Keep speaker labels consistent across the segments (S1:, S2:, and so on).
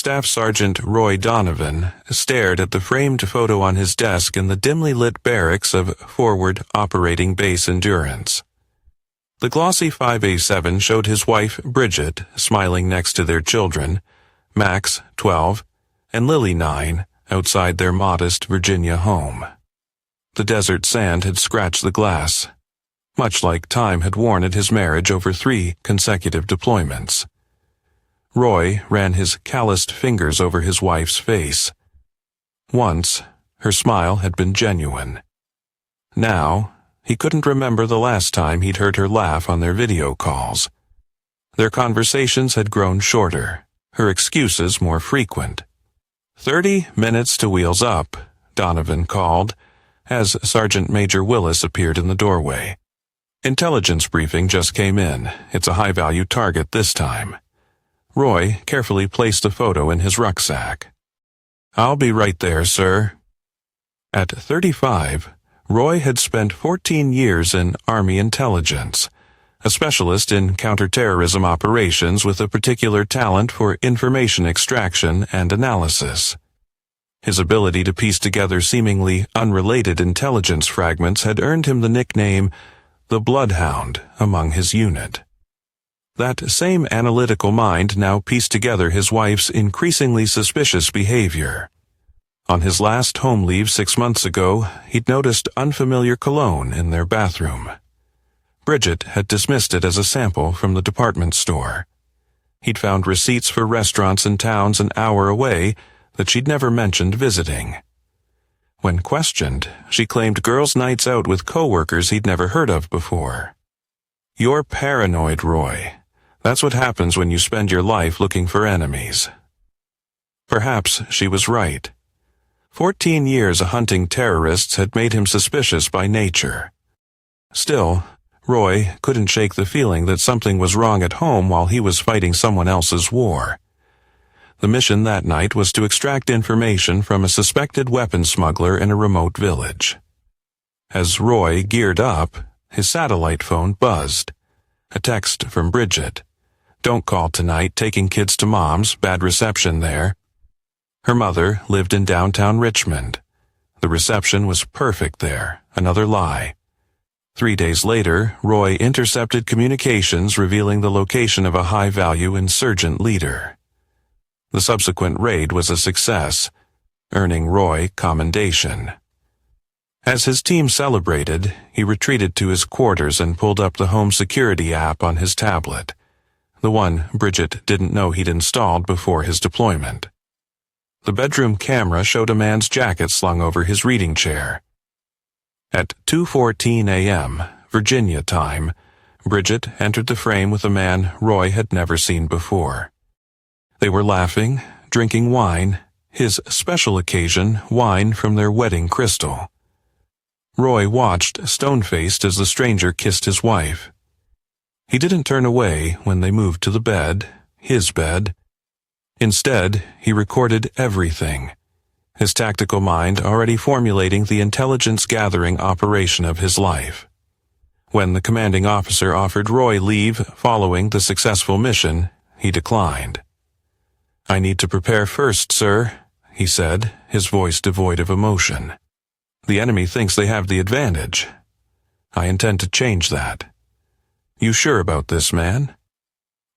S1: Staff Sergeant Roy Donovan stared at the framed photo on his desk in the dimly lit barracks of Forward Operating Base Endurance. The glossy 5A7 showed his wife, Bridget, smiling next to their children, Max, 12, and Lily, 9, outside their modest Virginia home. The desert sand had scratched the glass, much like time had worn at his marriage over 3 consecutive deployments. Roy ran his calloused fingers over his wife's face. Once, her smile had been genuine. Now, he couldn't remember the last time he'd heard her laugh on their video calls. Their conversations had grown shorter, her excuses more frequent. 30 minutes to wheels up, Donovan called, as Sergeant Major Willis appeared in the doorway. Intelligence briefing just came in. It's a high-value target this time. Roy carefully placed the photo in his rucksack. "I'll be right there, sir." At 35, Roy had spent 14 years in Army intelligence, a specialist in counterterrorism operations with a particular talent for information extraction and analysis. His ability to piece together seemingly unrelated intelligence fragments had earned him the nickname the Bloodhound among his unit. That same analytical mind now pieced together his wife's increasingly suspicious behavior. On his last home leave 6 months ago, he'd noticed unfamiliar cologne in their bathroom. Bridget had dismissed it as a sample from the department store. He'd found receipts for restaurants in towns an hour away that she'd never mentioned visiting. When questioned, she claimed girls' nights out with coworkers he'd never heard of before. "You're paranoid, Roy. That's what happens when you spend your life looking for enemies." Perhaps she was right. 14 years of hunting terrorists had made him suspicious by nature. Still, Roy couldn't shake the feeling that something was wrong at home while he was fighting someone else's war. The mission that night was to extract information from a suspected weapons smuggler in a remote village. As Roy geared up, his satellite phone buzzed. A text from Bridget. "Don't call tonight, taking kids to mom's, bad reception there." Her mother lived in downtown Richmond. The reception was perfect there, another lie. 3 days later, Roy intercepted communications revealing the location of a high-value insurgent leader. The subsequent raid was a success, earning Roy commendation. As his team celebrated, he retreated to his quarters and pulled up the home security app on his tablet, the one Bridget didn't know he'd installed before his deployment. The bedroom camera showed a man's jacket slung over his reading chair. At 2:14 a.m., Virginia time, Bridget entered the frame with a man Roy had never seen before. They were laughing, drinking wine, his special occasion, wine from their wedding crystal. Roy watched, stone-faced, as the stranger kissed his wife. He didn't turn away when they moved to the bed, his bed. Instead, he recorded everything, his tactical mind already formulating the intelligence-gathering operation of his life. When the commanding officer offered Roy leave following the successful mission, he declined. "I need to prepare first, sir," he said, his voice devoid of emotion. "The enemy thinks they have the advantage. I intend to change that." "You sure about this, man?"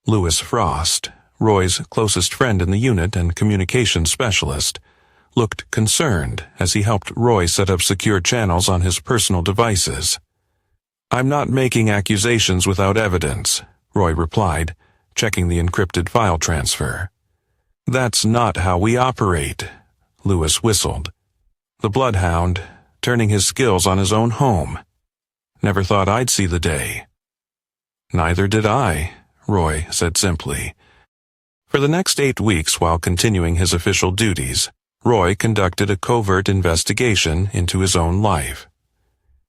S1: Lewis Frost, Roy's closest friend in the unit and communications specialist, looked concerned as he helped Roy set up secure channels on his personal devices. "I'm not making accusations without evidence," Roy replied, checking the encrypted file transfer. "That's not how we operate," Lewis whistled. The Bloodhound, turning his skills on his own home. "Never thought I'd see the day." "Neither did I," Roy said simply. For the next 8 weeks while continuing his official duties, Roy conducted a covert investigation into his own life.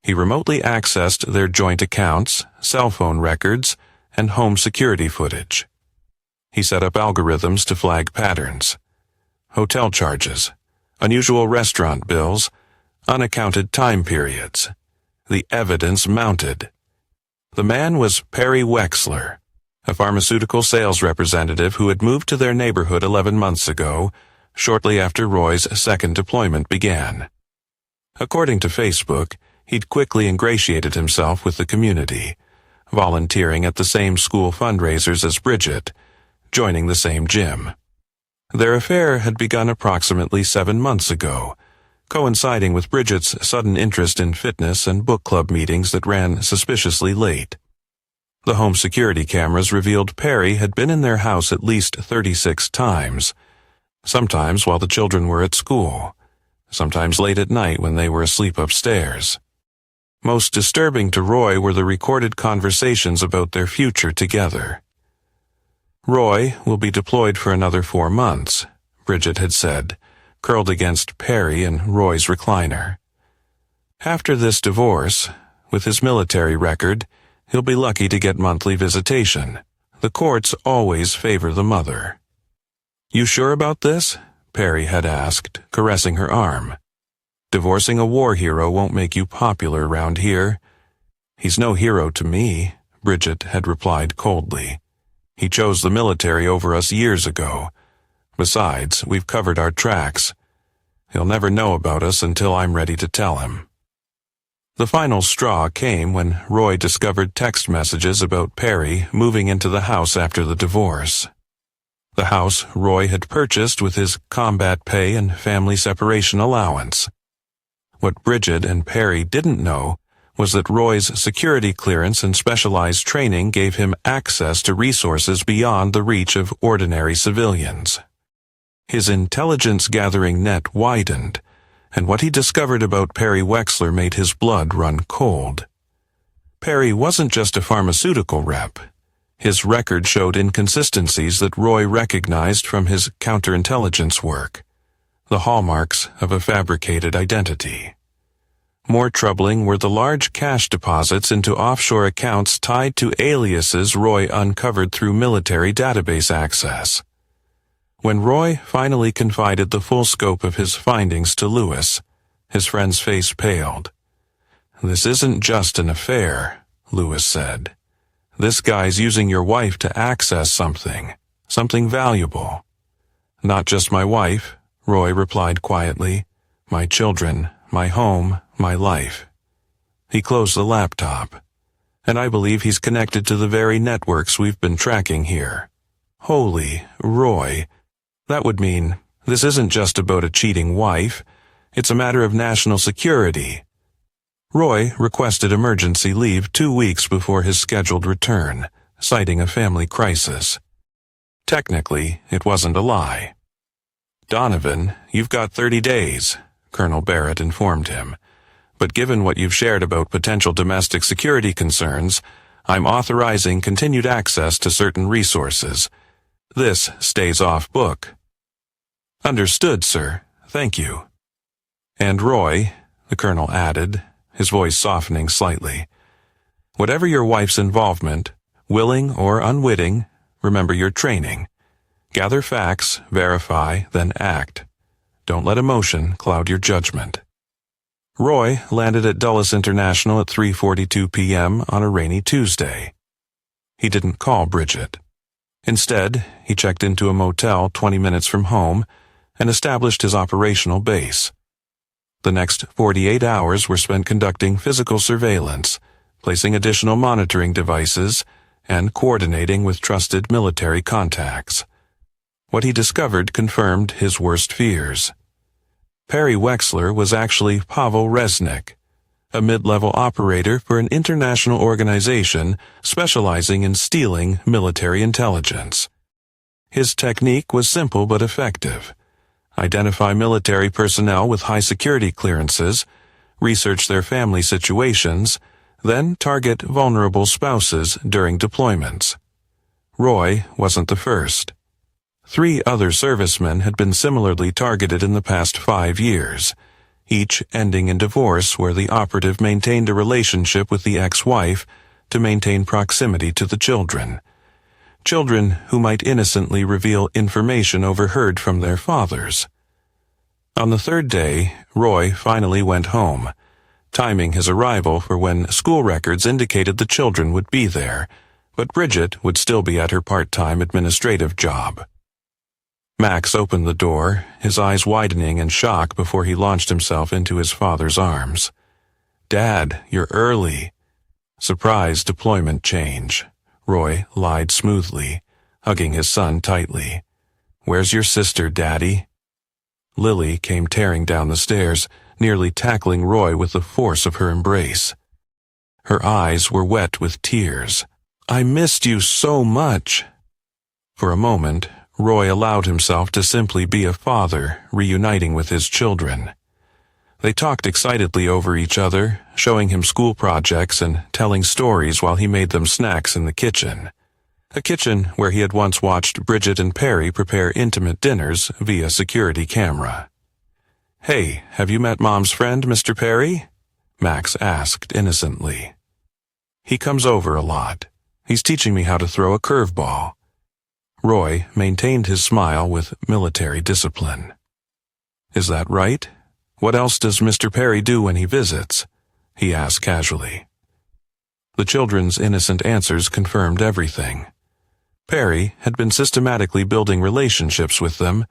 S1: He remotely accessed their joint accounts, cell phone records, and home security footage. He set up algorithms to flag patterns. Hotel charges, unusual restaurant bills, unaccounted time periods. The evidence mounted. The man was Perry Wexler, a pharmaceutical sales representative who had moved to their neighborhood 11 months ago, shortly after Roy's second deployment began. According to Facebook, he'd quickly ingratiated himself with the community, volunteering at the same school fundraisers as Bridget, joining the same gym. Their affair had begun approximately 7 months ago, coinciding with Bridget's sudden interest in fitness and book club meetings that ran suspiciously late. The home security cameras revealed Perry had been in their house at least 36 times, sometimes while the children were at school, sometimes late at night when they were asleep upstairs. Most disturbing to Roy were the recorded conversations about their future together. Roy will be deployed for another 4 months, Bridget had said, curled against Perry in Roy's recliner. After this divorce, with his military record, he'll be lucky to get monthly visitation. The courts always favor the mother. "You sure about this?" Perry had asked, caressing her arm. "Divorcing a war hero won't make you popular around here." "He's no hero to me," Bridget had replied coldly. "He chose the military over us years ago. Besides, we've covered our tracks. He'll never know about us until I'm ready to tell him." The final straw came when Roy discovered text messages about Perry moving into the house after the divorce. The house Roy had purchased with his combat pay and family separation allowance. What Bridget and Perry didn't know was that Roy's security clearance and specialized training gave him access to resources beyond the reach of ordinary civilians. His intelligence-gathering net widened, and what he discovered about Perry Wexler made his blood run cold. Perry wasn't just a pharmaceutical rep. His record showed inconsistencies that Roy recognized from his counterintelligence work, the hallmarks of a fabricated identity. More troubling were the large cash deposits into offshore accounts tied to aliases Roy uncovered through military database access. When Roy finally confided the full scope of his findings to Lewis, his friend's face paled. "This isn't just an affair," Lewis said. "This guy's using your wife to access something valuable." "Not just my wife," Roy replied quietly. "My children, my home, my life." He closed the laptop. "And I believe he's connected to the very networks we've been tracking here." Holy Roy! That would mean this isn't just about a cheating wife. It's a matter of national security. Roy requested emergency leave 2 weeks before his scheduled return, citing a family crisis. Technically, it wasn't a lie. "Donovan, you've got 30 days, Colonel Barrett informed him. "But given what you've shared about potential domestic security concerns, I'm authorizing continued access to certain resources. This stays off book." "Understood, sir. Thank you." "And Roy," the colonel added, his voice softening slightly, "whatever your wife's involvement, willing or unwitting, remember your training. Gather facts, verify, then act. Don't let emotion cloud your judgment." Roy landed at Dulles International at 3:42 p.m. on a rainy Tuesday. He didn't call Bridget. Instead, he checked into a motel 20 minutes from home and established his operational base. The next 48 hours were spent conducting physical surveillance, placing additional monitoring devices, and coordinating with trusted military contacts. What he discovered confirmed his worst fears. Perry Wexler was actually Pavel Resnick, a mid-level operator for an international organization specializing in stealing military intelligence. His technique was simple but effective. Identify military personnel with high security clearances, research their family situations, then target vulnerable spouses during deployments. Roy wasn't the first. 3 other servicemen had been similarly targeted in the past 5 years, each ending in divorce where the operative maintained a relationship with the ex-wife to maintain proximity to the children. Children who might innocently reveal information overheard from their fathers. On the 3rd day, Roy finally went home, timing his arrival for when school records indicated the children would be there, but Bridget would still be at her part-time administrative job. Max opened the door, his eyes widening in shock before he launched himself into his father's arms. "Dad, you're early." "Surprise deployment change," Roy lied smoothly, hugging his son tightly. "Where's your sister, Daddy?" Lily came tearing down the stairs, nearly tackling Roy with the force of her embrace. Her eyes were wet with tears. "I missed you so much." For a moment, Roy allowed himself to simply be a father, reuniting with his children. They talked excitedly over each other, showing him school projects and telling stories while he made them snacks in the kitchen. A kitchen where he had once watched Bridget and Perry prepare intimate dinners via security camera. "Hey, have you met Mom's friend, Mr. Perry?" Max asked innocently. "He comes over a lot. He's teaching me how to throw a curveball." Roy maintained his smile with military discipline. "Is that right? What else does Mr. Perry do when he visits?" he asked casually. The children's innocent answers confirmed everything. Perry had been systematically building relationships with them,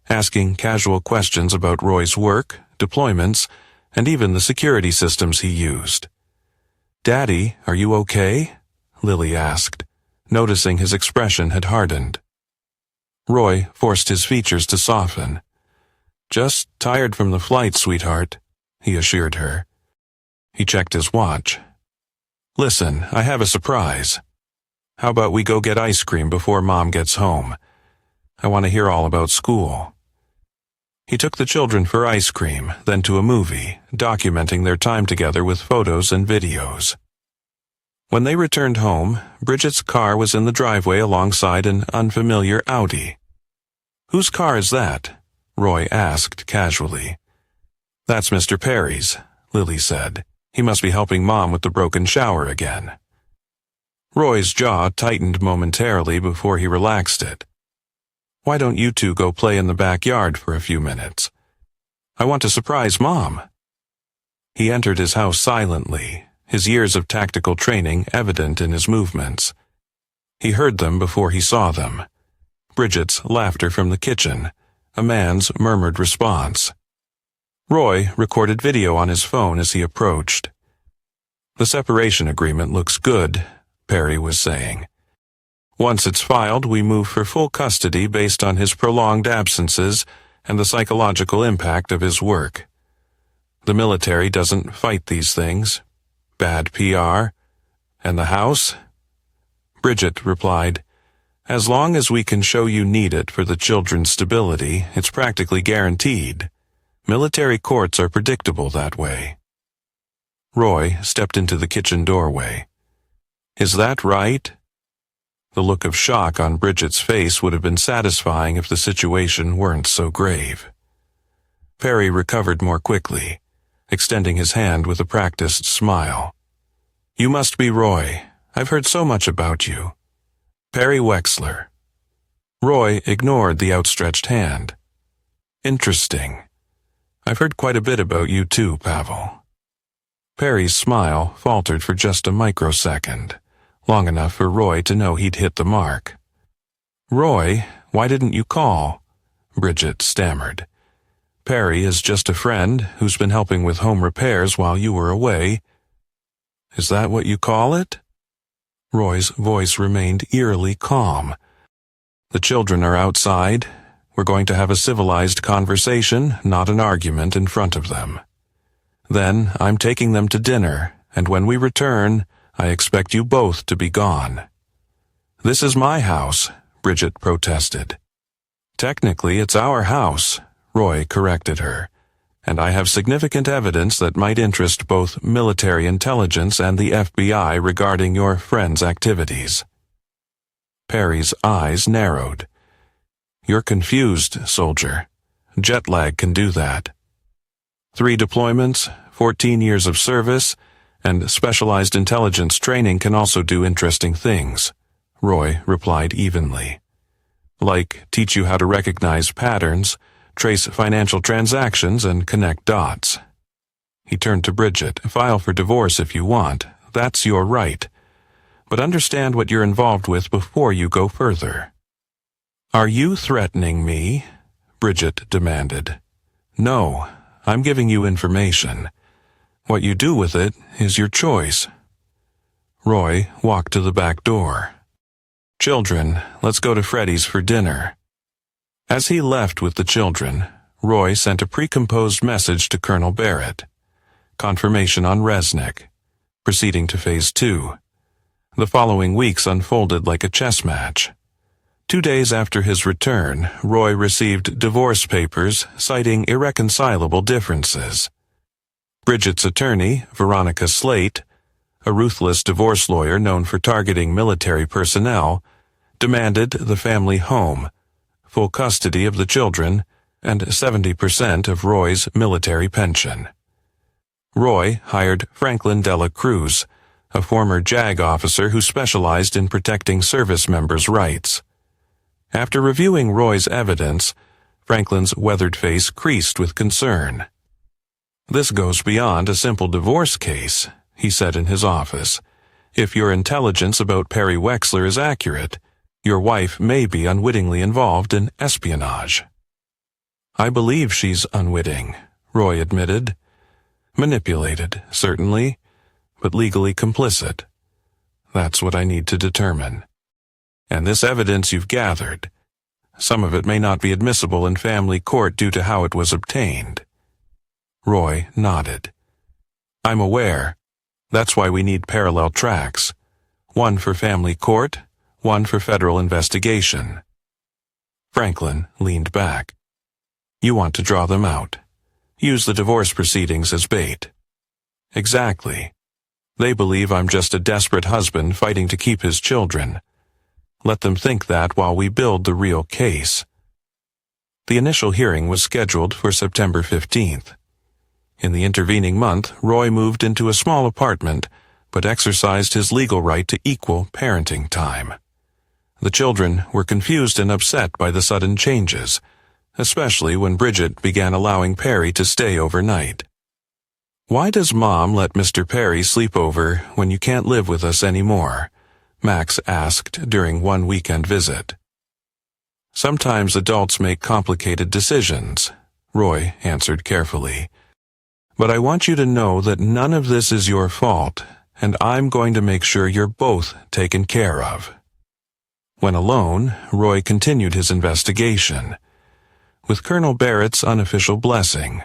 S1: asking casual questions about Roy's work, deployments, and even the security systems he used. "Daddy, are you okay?" Lily asked, noticing his expression had hardened. Roy forced his features to soften. "Just tired from the flight, sweetheart," he assured her. He checked his watch. "Listen, I have a surprise. How about we go get ice cream before Mom gets home? I want to hear all about school." He took the children for ice cream, then to a movie, documenting their time together with photos and videos. When they returned home, Bridget's car was in the driveway alongside an unfamiliar Audi. "Whose car is that?" Roy asked casually. "That's Mr. Perry's," Lily said. "He must be helping Mom with the broken shower again." Roy's jaw tightened momentarily before he relaxed it. "Why don't you two go play in the backyard for a few minutes? I want to surprise Mom." He entered his house silently, his years of tactical training evident in his movements. He heard them before he saw them. Bridget's laughter from the kitchen, a man's murmured response. Roy recorded video on his phone as he approached. "The separation agreement looks good," Perry was saying. "Once it's filed, we move for full custody based on his prolonged absences and the psychological impact of his work. The military doesn't fight these things. Bad PR. And the house?" Bridget replied, "As long as we can show you need it for the children's stability, it's practically guaranteed. Military courts are predictable that way." Roy stepped into the kitchen doorway. "Is that right?" The look of shock on Bridget's face would have been satisfying if the situation weren't so grave. Perry recovered more quickly, extending his hand with a practiced smile. "You must be Roy. I've heard so much about you. Perry Wexler." Roy ignored the outstretched hand. "Interesting. I've heard quite a bit about you too, Pavel." Perry's smile faltered for just a microsecond, long enough for Roy to know he'd hit the mark. "Roy, why didn't you call?" Bridget stammered. "Perry is just a friend who's been helping with home repairs while you were away." "Is that what you call it?" Roy's voice remained eerily calm. "The children are outside. We're going to have a civilized conversation, not an argument in front of them. Then I'm taking them to dinner, and when we return, I expect you both to be gone." "This is my house," Bridget protested. "Technically, it's our house," Roy corrected her, "and I have significant evidence that might interest both military intelligence and the FBI regarding your friend's activities." Perry's eyes narrowed. "You're confused, soldier. Jet lag can do that. 3 deployments, 14 years of service, and specialized intelligence training can also do interesting things," Roy replied evenly. "Like teach you how to recognize patterns, trace financial transactions, and connect dots." He turned to Bridget. "File for divorce if you want. That's your right. but understand what you're involved with before you go further." "Are you threatening me?" Bridget demanded. "No, I'm giving you information. What you do with it is your choice." Roy walked to the back door. "Children, let's go to Freddy's for dinner." As he left with the children, Roy sent a precomposed message to Colonel Barrett. Confirmation on Resnick. Proceeding to Phase 2. The following weeks unfolded like a chess match. 2 days after his return, Roy received divorce papers citing irreconcilable differences. Bridget's attorney, Veronica Slate, a ruthless divorce lawyer known for targeting military personnel, demanded the family home, full custody of the children, and 70% of Roy's military pension. Roy hired Franklin Dela Cruz, a former JAG officer who specialized in protecting service members' rights. After reviewing Roy's evidence, Franklin's weathered face creased with concern. "This goes beyond a simple divorce case," he said in his office. "If your intelligence about Perry Wexler is accurate, your wife may be unwittingly involved in espionage." "I believe she's unwitting," Roy admitted. "Manipulated, certainly, but legally complicit. That's what I need to determine. And this evidence you've gathered, some of it may not be admissible in family court due to how it was obtained." Roy nodded. "I'm aware. That's why we need parallel tracks. One for family court, one for federal investigation." Franklin leaned back. "You want to draw them out. Use the divorce proceedings as bait." "Exactly. They believe I'm just a desperate husband fighting to keep his children. Let them think that while we build the real case." The initial hearing was scheduled for September 15th. In the intervening month, Roy moved into a small apartment, but exercised his legal right to equal parenting time. The children were confused and upset by the sudden changes, especially when Bridget began allowing Perry to stay overnight. "Why does Mom let Mr. Perry sleep over when you can't live with us anymore?" Max asked during one weekend visit. "Sometimes adults make complicated decisions," Roy answered carefully. "But I want you to know that none of this is your fault, and I'm going to make sure you're both taken care of." When alone, Roy continued his investigation. With Colonel Barrett's unofficial blessing,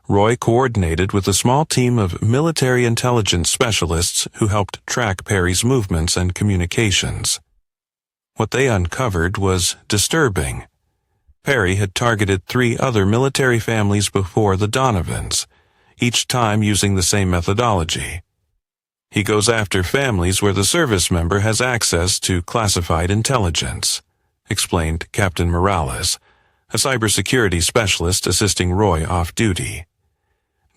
S1: Roy coordinated with a small team of military intelligence specialists who helped track Perry's movements and communications. What they uncovered was disturbing. Perry had targeted 3 other military families before the Donovans, each time using the same methodology. He goes after families where the service member has access to classified intelligence, explained Captain Morales, a cybersecurity specialist assisting Roy off-duty.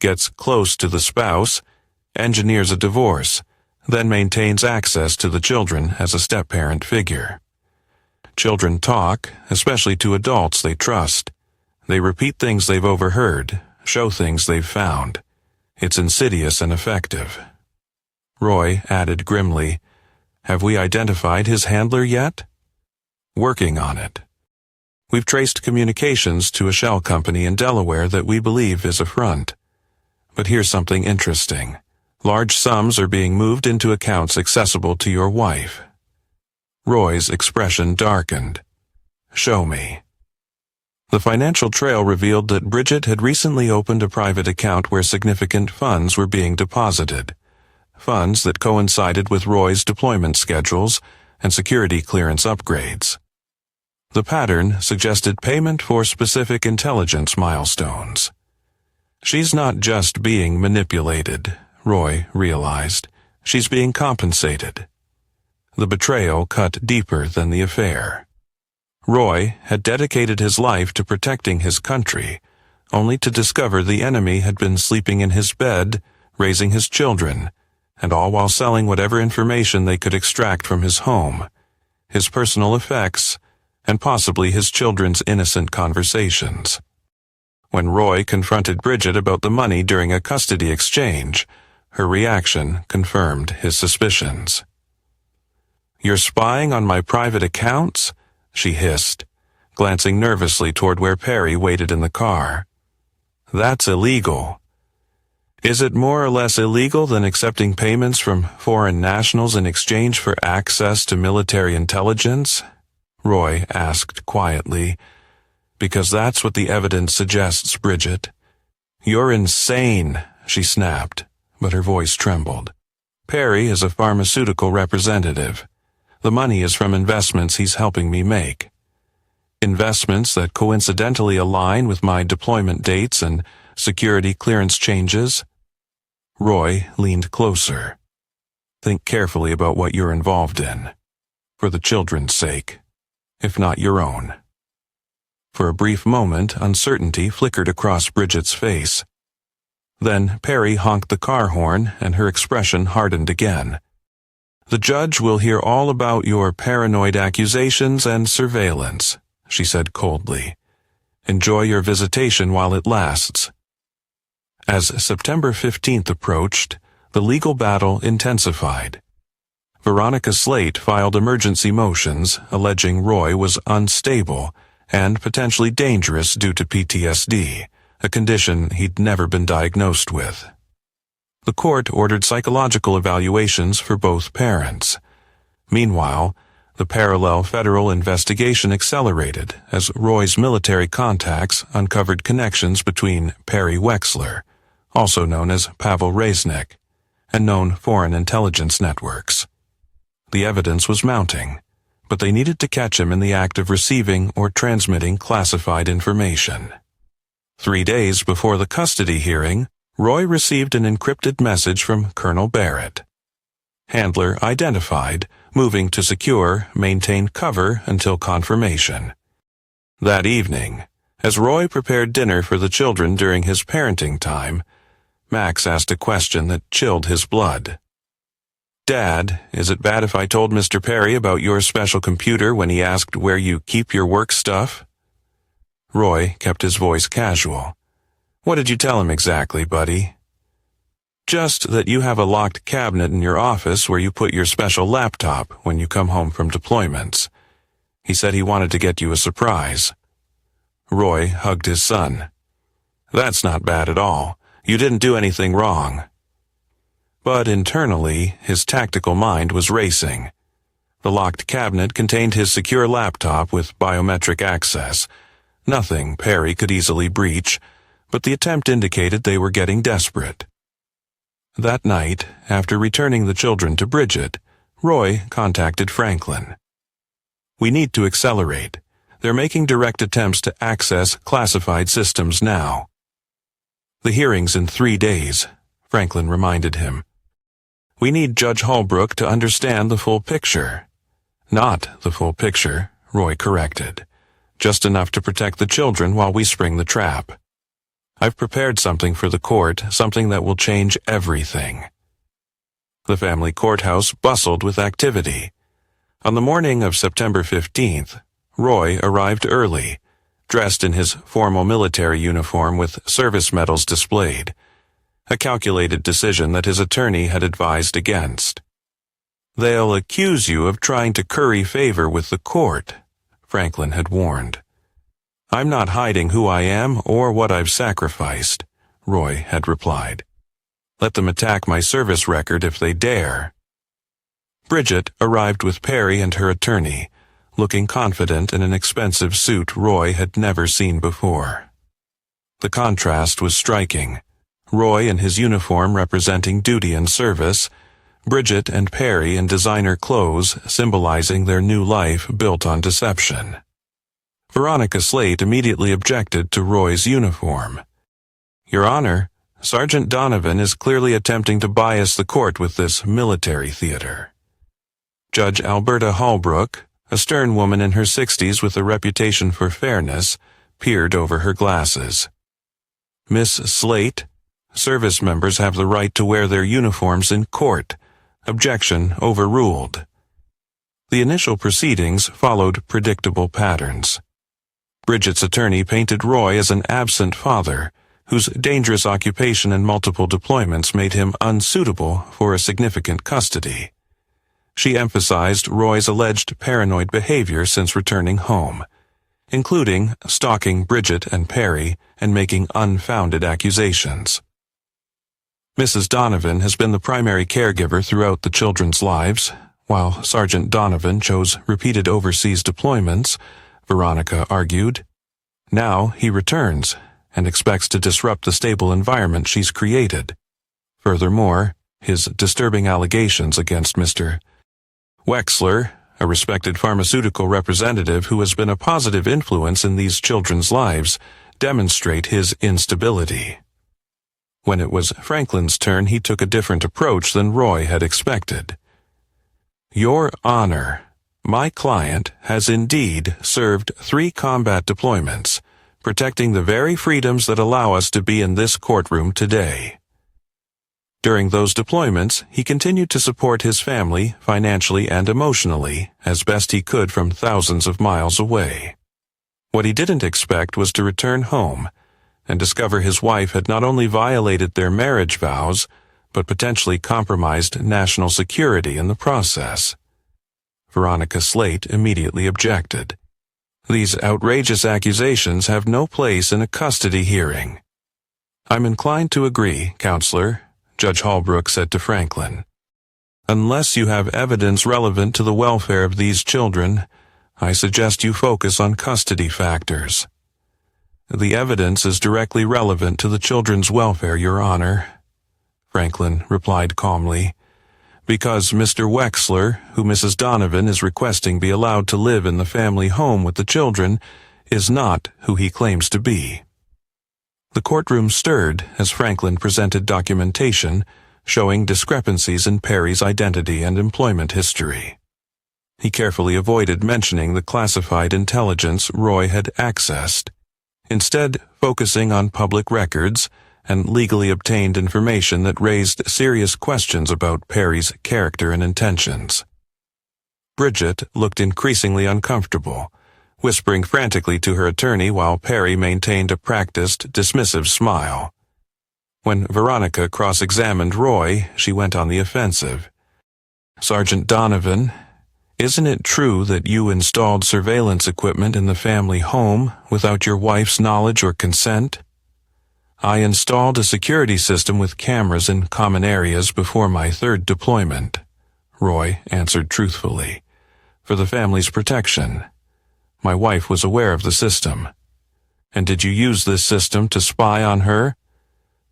S1: Gets close to the spouse, engineers a divorce, then maintains access to the children as a step-parent figure. Children talk, especially to adults they trust. They repeat things they've overheard, show things they've found. It's insidious and effective. Roy added grimly, "Have we identified his handler yet?" "Working on it. We've traced communications to a shell company in Delaware that we believe is a front. But here's something interesting. Large sums are being moved into accounts accessible to your wife." Roy's expression darkened. "Show me." The financial trail revealed that Bridget had recently opened a private account where significant funds were being deposited. Funds that coincided with Roy's deployment schedules and security clearance upgrades. The pattern suggested payment for specific intelligence milestones. She's not just being manipulated, Roy realized. She's being compensated. The betrayal cut deeper than the affair. Roy had dedicated his life to protecting his country, only to discover the enemy had been sleeping in his bed, raising his children, and all while selling whatever information they could extract from his home, his personal effects, and possibly his children's innocent conversations. When Roy confronted Bridget about the money during a custody exchange, her reaction confirmed his suspicions. "You're spying on my private accounts?" she hissed, glancing nervously toward where Perry waited in the car. "That's illegal." "Is it more or less illegal than accepting payments from foreign nationals in exchange for access to military intelligence?" Roy asked quietly. "Because that's what the evidence suggests, Bridget." "You're insane," she snapped, but her voice trembled. "Perry is a pharmaceutical representative. The money is from investments he's helping me make. Investments that coincidentally align with my deployment dates and security clearance changes." Roy leaned closer. "Think carefully about what you're involved in, for the children's sake, if not your own." For a brief moment, uncertainty flickered across Bridget's face. Then Perry honked the car horn, and her expression hardened again. "The judge will hear all about your paranoid accusations and surveillance," she said coldly. "Enjoy your visitation while it lasts." As September 15th approached, the legal battle intensified. Veronica Slate filed emergency motions alleging Roy was unstable and potentially dangerous due to PTSD, a condition he'd never been diagnosed with. The court ordered psychological evaluations for both parents. Meanwhile, the parallel federal investigation accelerated as Roy's military contacts uncovered connections between Perry Wexler, also known as Pavel Reznik, and known foreign intelligence networks. The evidence was mounting, but they needed to catch him in the act of receiving or transmitting classified information. 3 days before the custody hearing, Roy received an encrypted message from Colonel Barrett. Handler identified, moving to secure, maintain cover until confirmation. That evening, as Roy prepared dinner for the children during his parenting time, Max asked a question that chilled his blood. "Dad, is it bad if I told Mr. Perry about your special computer when he asked where you keep your work stuff?" Roy kept his voice casual. "What did you tell him exactly, buddy?" "Just that you have a locked cabinet in your office where you put your special laptop when you come home from deployments. He said he wanted to get you a surprise." Roy hugged his son. "That's not bad at all. You didn't do anything wrong." But internally, his tactical mind was racing. The locked cabinet contained his secure laptop with biometric access. Nothing Perry could easily breach, but the attempt indicated they were getting desperate. That night, after returning the children to Bridget, Roy contacted Franklin. "We need to accelerate. They're making direct attempts to access classified systems now." "The hearing's in 3 days," Franklin reminded him. "We need Judge Holbrook to understand the full picture." "Not the full picture," Roy corrected. "Just enough to protect the children while we spring the trap. I've prepared something for the court, something that will change everything." The family courthouse bustled with activity. On the morning of September 15th, Roy arrived early, dressed in his formal military uniform with service medals displayed, a calculated decision that his attorney had advised against. "They'll accuse you of trying to curry favor with the court," Franklin had warned. "I'm not hiding who I am or what I've sacrificed," Roy had replied. "Let them attack my service record if they dare." Bridget arrived with Perry and her attorney, looking confident in an expensive suit Roy had never seen before. The contrast was striking. Roy in his uniform representing duty and service, Bridget and Perry in designer clothes symbolizing their new life built on deception. Veronica Slate immediately objected to Roy's uniform. "Your Honor, Sergeant Donovan is clearly attempting to bias the court with this military theater." Judge Alberta Holbrook, a stern woman in her 60s with a reputation for fairness, peered over her glasses. "Miss Slate, service members have the right to wear their uniforms in court. Objection overruled." The initial proceedings followed predictable patterns. Bridget's attorney painted Roy as an absent father, whose dangerous occupation and multiple deployments made him unsuitable for a significant custody. She emphasized Roy's alleged paranoid behavior since returning home, including stalking Bridget and Perry and making unfounded accusations. Mrs. Donovan has been the primary caregiver throughout the children's lives. While Sergeant Donovan chose repeated overseas deployments, Veronica argued. Now he returns and expects to disrupt the stable environment she's created. Furthermore, his disturbing allegations against Mr. Wexler, a respected pharmaceutical representative who has been a positive influence in these children's lives, demonstrate his instability. When it was Franklin's turn, he took a different approach than Roy had expected. Your Honor, my client has indeed served 3 combat deployments, protecting the very freedoms that allow us to be in this courtroom today. During those deployments, he continued to support his family financially and emotionally as best he could from thousands of miles away. What he didn't expect was to return home and discover his wife had not only violated their marriage vows, but potentially compromised national security in the process. Veronica Slate immediately objected. These outrageous accusations have no place in a custody hearing. I'm inclined to agree, Counselor, Judge Holbrook said to Franklin. Unless you have evidence relevant to the welfare of these children, I suggest you focus on custody factors. The evidence is directly relevant to the children's welfare, Your Honor, Franklin replied calmly, because Mr. Wexler, who Mrs. Donovan is requesting be allowed to live in the family home with the children, is not who he claims to be. The courtroom stirred as Franklin presented documentation showing discrepancies in Perry's identity and employment history. He carefully avoided mentioning the classified intelligence Roy had accessed, instead focusing on public records and legally obtained information that raised serious questions about Perry's character and intentions. Bridget looked increasingly uncomfortable, whispering frantically to her attorney while Perry maintained a practiced, dismissive smile. When Veronica cross-examined Roy, she went on the offensive. Sergeant Donovan, isn't it true that you installed surveillance equipment in the family home without your wife's knowledge or consent? I installed a security system with cameras in common areas before my 3rd deployment, Roy answered truthfully, for the family's protection. My wife was aware of the system. And did you use this system to spy on her?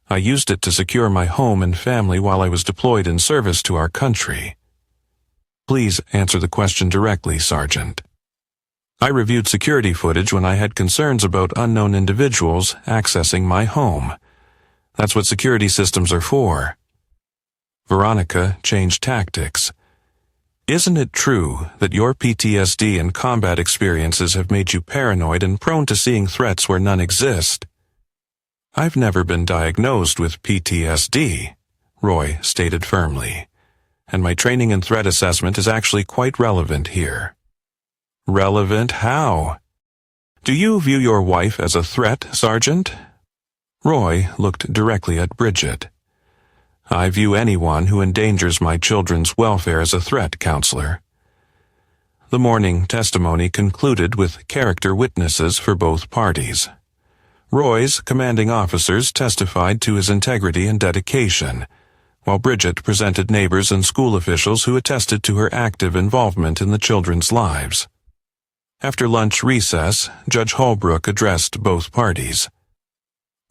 S1: I used it to secure my home and family while I was deployed in service to our country. Please answer the question directly, Sergeant. I reviewed security footage when I had concerns about unknown individuals accessing my home. That's what security systems are for. Veronica changed tactics. Isn't it true that your PTSD and combat experiences have made you paranoid and prone to seeing threats where none exist? I've never been diagnosed with PTSD, Roy stated firmly, and my training in threat assessment is actually quite relevant here. Relevant how? Do you view your wife as a threat, Sergeant? Roy looked directly at Bridget. I view anyone who endangers my children's welfare as a threat, Counselor. The morning testimony concluded with character witnesses for both parties. Roy's commanding officers testified to his integrity and dedication, while Bridget presented neighbors and school officials who attested to her active involvement in the children's lives. After lunch recess, Judge Holbrook addressed both parties.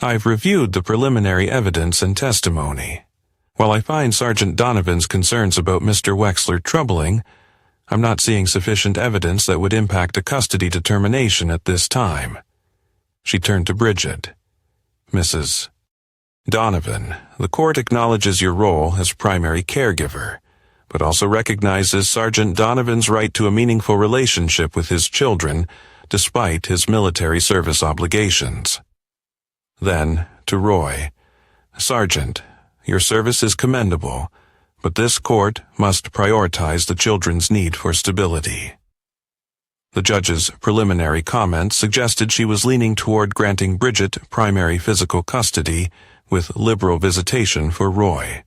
S1: I've reviewed the preliminary evidence and testimony. While I find Sergeant Donovan's concerns about Mr. Wexler troubling, I'm not seeing sufficient evidence that would impact a custody determination at this time. She turned to Bridget. Mrs. Donovan, the court acknowledges your role as primary caregiver, but also recognizes Sergeant Donovan's right to a meaningful relationship with his children, despite his military service obligations. Then, to Roy, Sergeant, your service is commendable, but this court must prioritize the children's need for stability. The judge's preliminary comments suggested she was leaning toward granting Bridget primary physical custody with liberal visitation for Roy.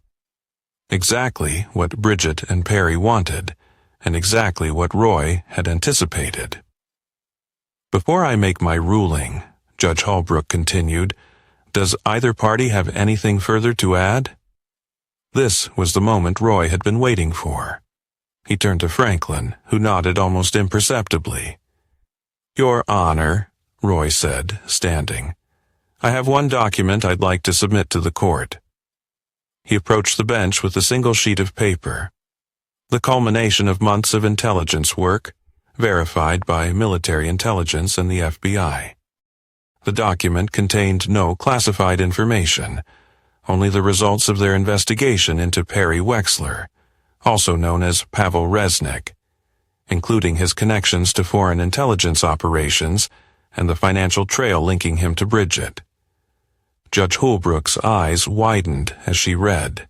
S1: Exactly what Bridget and Perry wanted, and exactly what Roy had anticipated. Before I make my ruling, Judge Holbrook continued, does either party have anything further to add? This was the moment Roy had been waiting for. He turned to Franklin, who nodded almost imperceptibly. Your Honor, Roy said, standing, I have one document I'd like to submit to the court. He approached the bench with a single sheet of paper. The culmination of months of intelligence work, verified by military intelligence and the FBI. The document contained no classified information, only the results of their investigation into Perry Wexler, also known as Pavel Resnick, including his connections to foreign intelligence operations and the financial trail linking him to Bridget. Judge Holbrook's eyes widened as she read.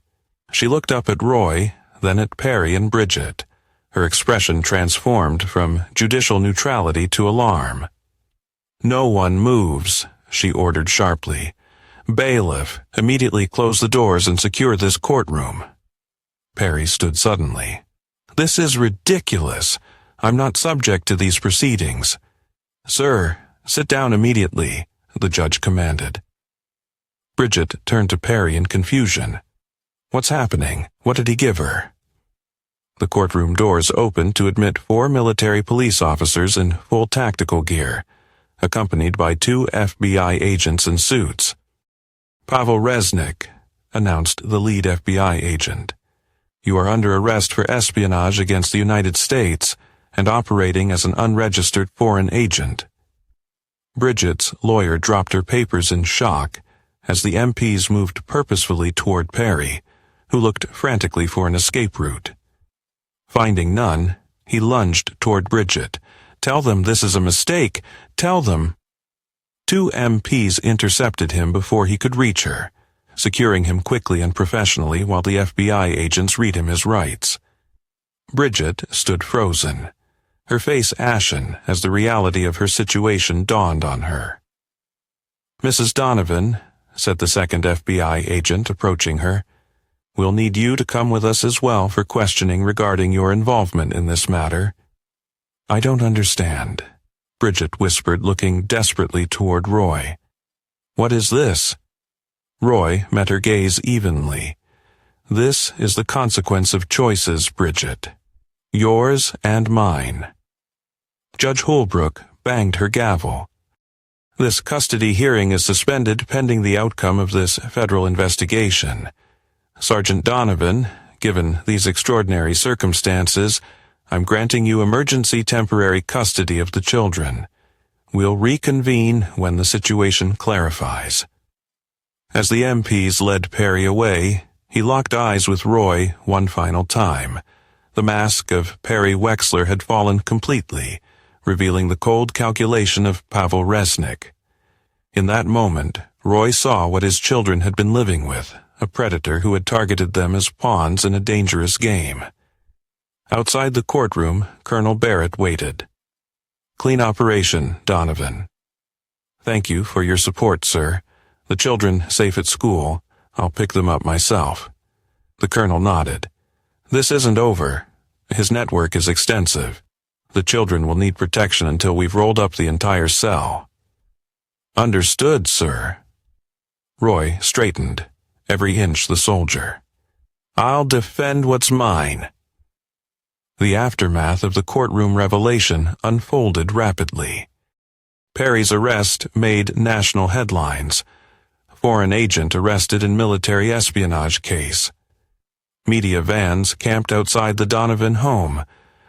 S1: She looked up at Roy, then at Perry and Bridget, her expression transformed from judicial neutrality to alarm. No one moves, she ordered sharply. Bailiff, immediately close the doors and secure this courtroom. Perry stood suddenly. This is ridiculous. I'm not subject to these proceedings. Sir, sit down immediately, the judge commanded. Bridget turned to Perry in confusion. What's happening? What did he give her? The courtroom doors opened to admit 4 military police officers in full tactical gear, accompanied by 2 FBI agents in suits. Pavel Resnick, announced the lead FBI agent. You are under arrest for espionage against the United States and operating as an unregistered foreign agent. Bridget's lawyer dropped her papers in shock as the MPs moved purposefully toward Perry, who looked frantically for an escape route. Finding none, he lunged toward Bridget. Tell them this is a mistake. Tell them. 2 MPs intercepted him before he could reach her, securing him quickly and professionally while the FBI agents read him his rights. Bridget stood frozen, her face ashen as the reality of her situation dawned on her. Mrs. Donovan, said the second FBI agent approaching her, we'll need you to come with us as well for questioning regarding your involvement in this matter. I don't understand, Bridget whispered, looking desperately toward Roy. What is this? Roy met her gaze evenly. This is the consequence of choices, Bridget. Yours and mine. Judge Holbrook banged her gavel. This custody hearing is suspended pending the outcome of this federal investigation. Sergeant Donovan, given these extraordinary circumstances, I'm granting you emergency temporary custody of the children. We'll reconvene when the situation clarifies. As the MPs led Perry away, he locked eyes with Roy one final time. The mask of Perry Wexler had fallen completely, revealing the cold calculation of Pavel Resnick. In that moment, Roy saw what his children had been living with, a predator who had targeted them as pawns in a dangerous game. Outside the courtroom, Colonel Barrett waited. Clean operation, Donovan. Thank you for your support, sir. The children safe at school. I'll pick them up myself. The colonel nodded. This isn't over. His network is extensive. The children will need protection until we've rolled up the entire cell. Understood, sir. Roy straightened, every inch the soldier. I'll defend what's mine. The aftermath of the courtroom revelation unfolded rapidly. Perry's arrest made national headlines. Foreign agent arrested in military espionage case. Media vans camped outside the Donovan home,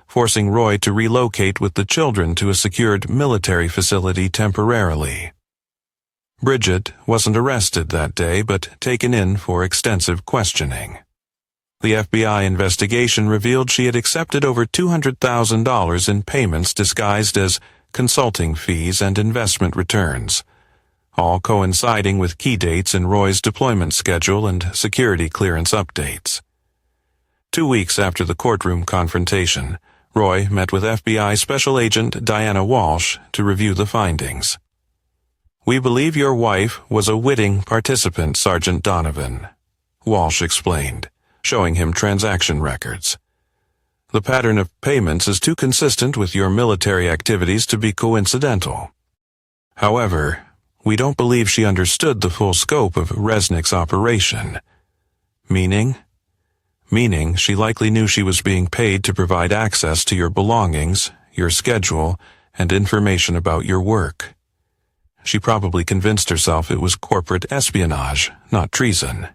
S1: forcing Roy to relocate with the children to a secured military facility temporarily. Bridget wasn't arrested that day, but taken in for extensive questioning. The FBI investigation revealed she had accepted over $200,000 in payments disguised as consulting fees and investment returns, all coinciding with key dates in Roy's deployment schedule and security clearance updates. 2 weeks after the courtroom confrontation, Roy met with FBI Special Agent Diana Walsh to review the findings. We believe your wife was a witting participant, Sergeant Donovan, Walsh explained, showing him transaction records. The pattern of payments is too consistent with your military activities to be coincidental. However, we don't believe she understood the full scope of Resnick's operation. Meaning she likely knew she was being paid to provide access to your belongings, your schedule, and information about your work. She probably convinced herself it was corporate espionage, not treason.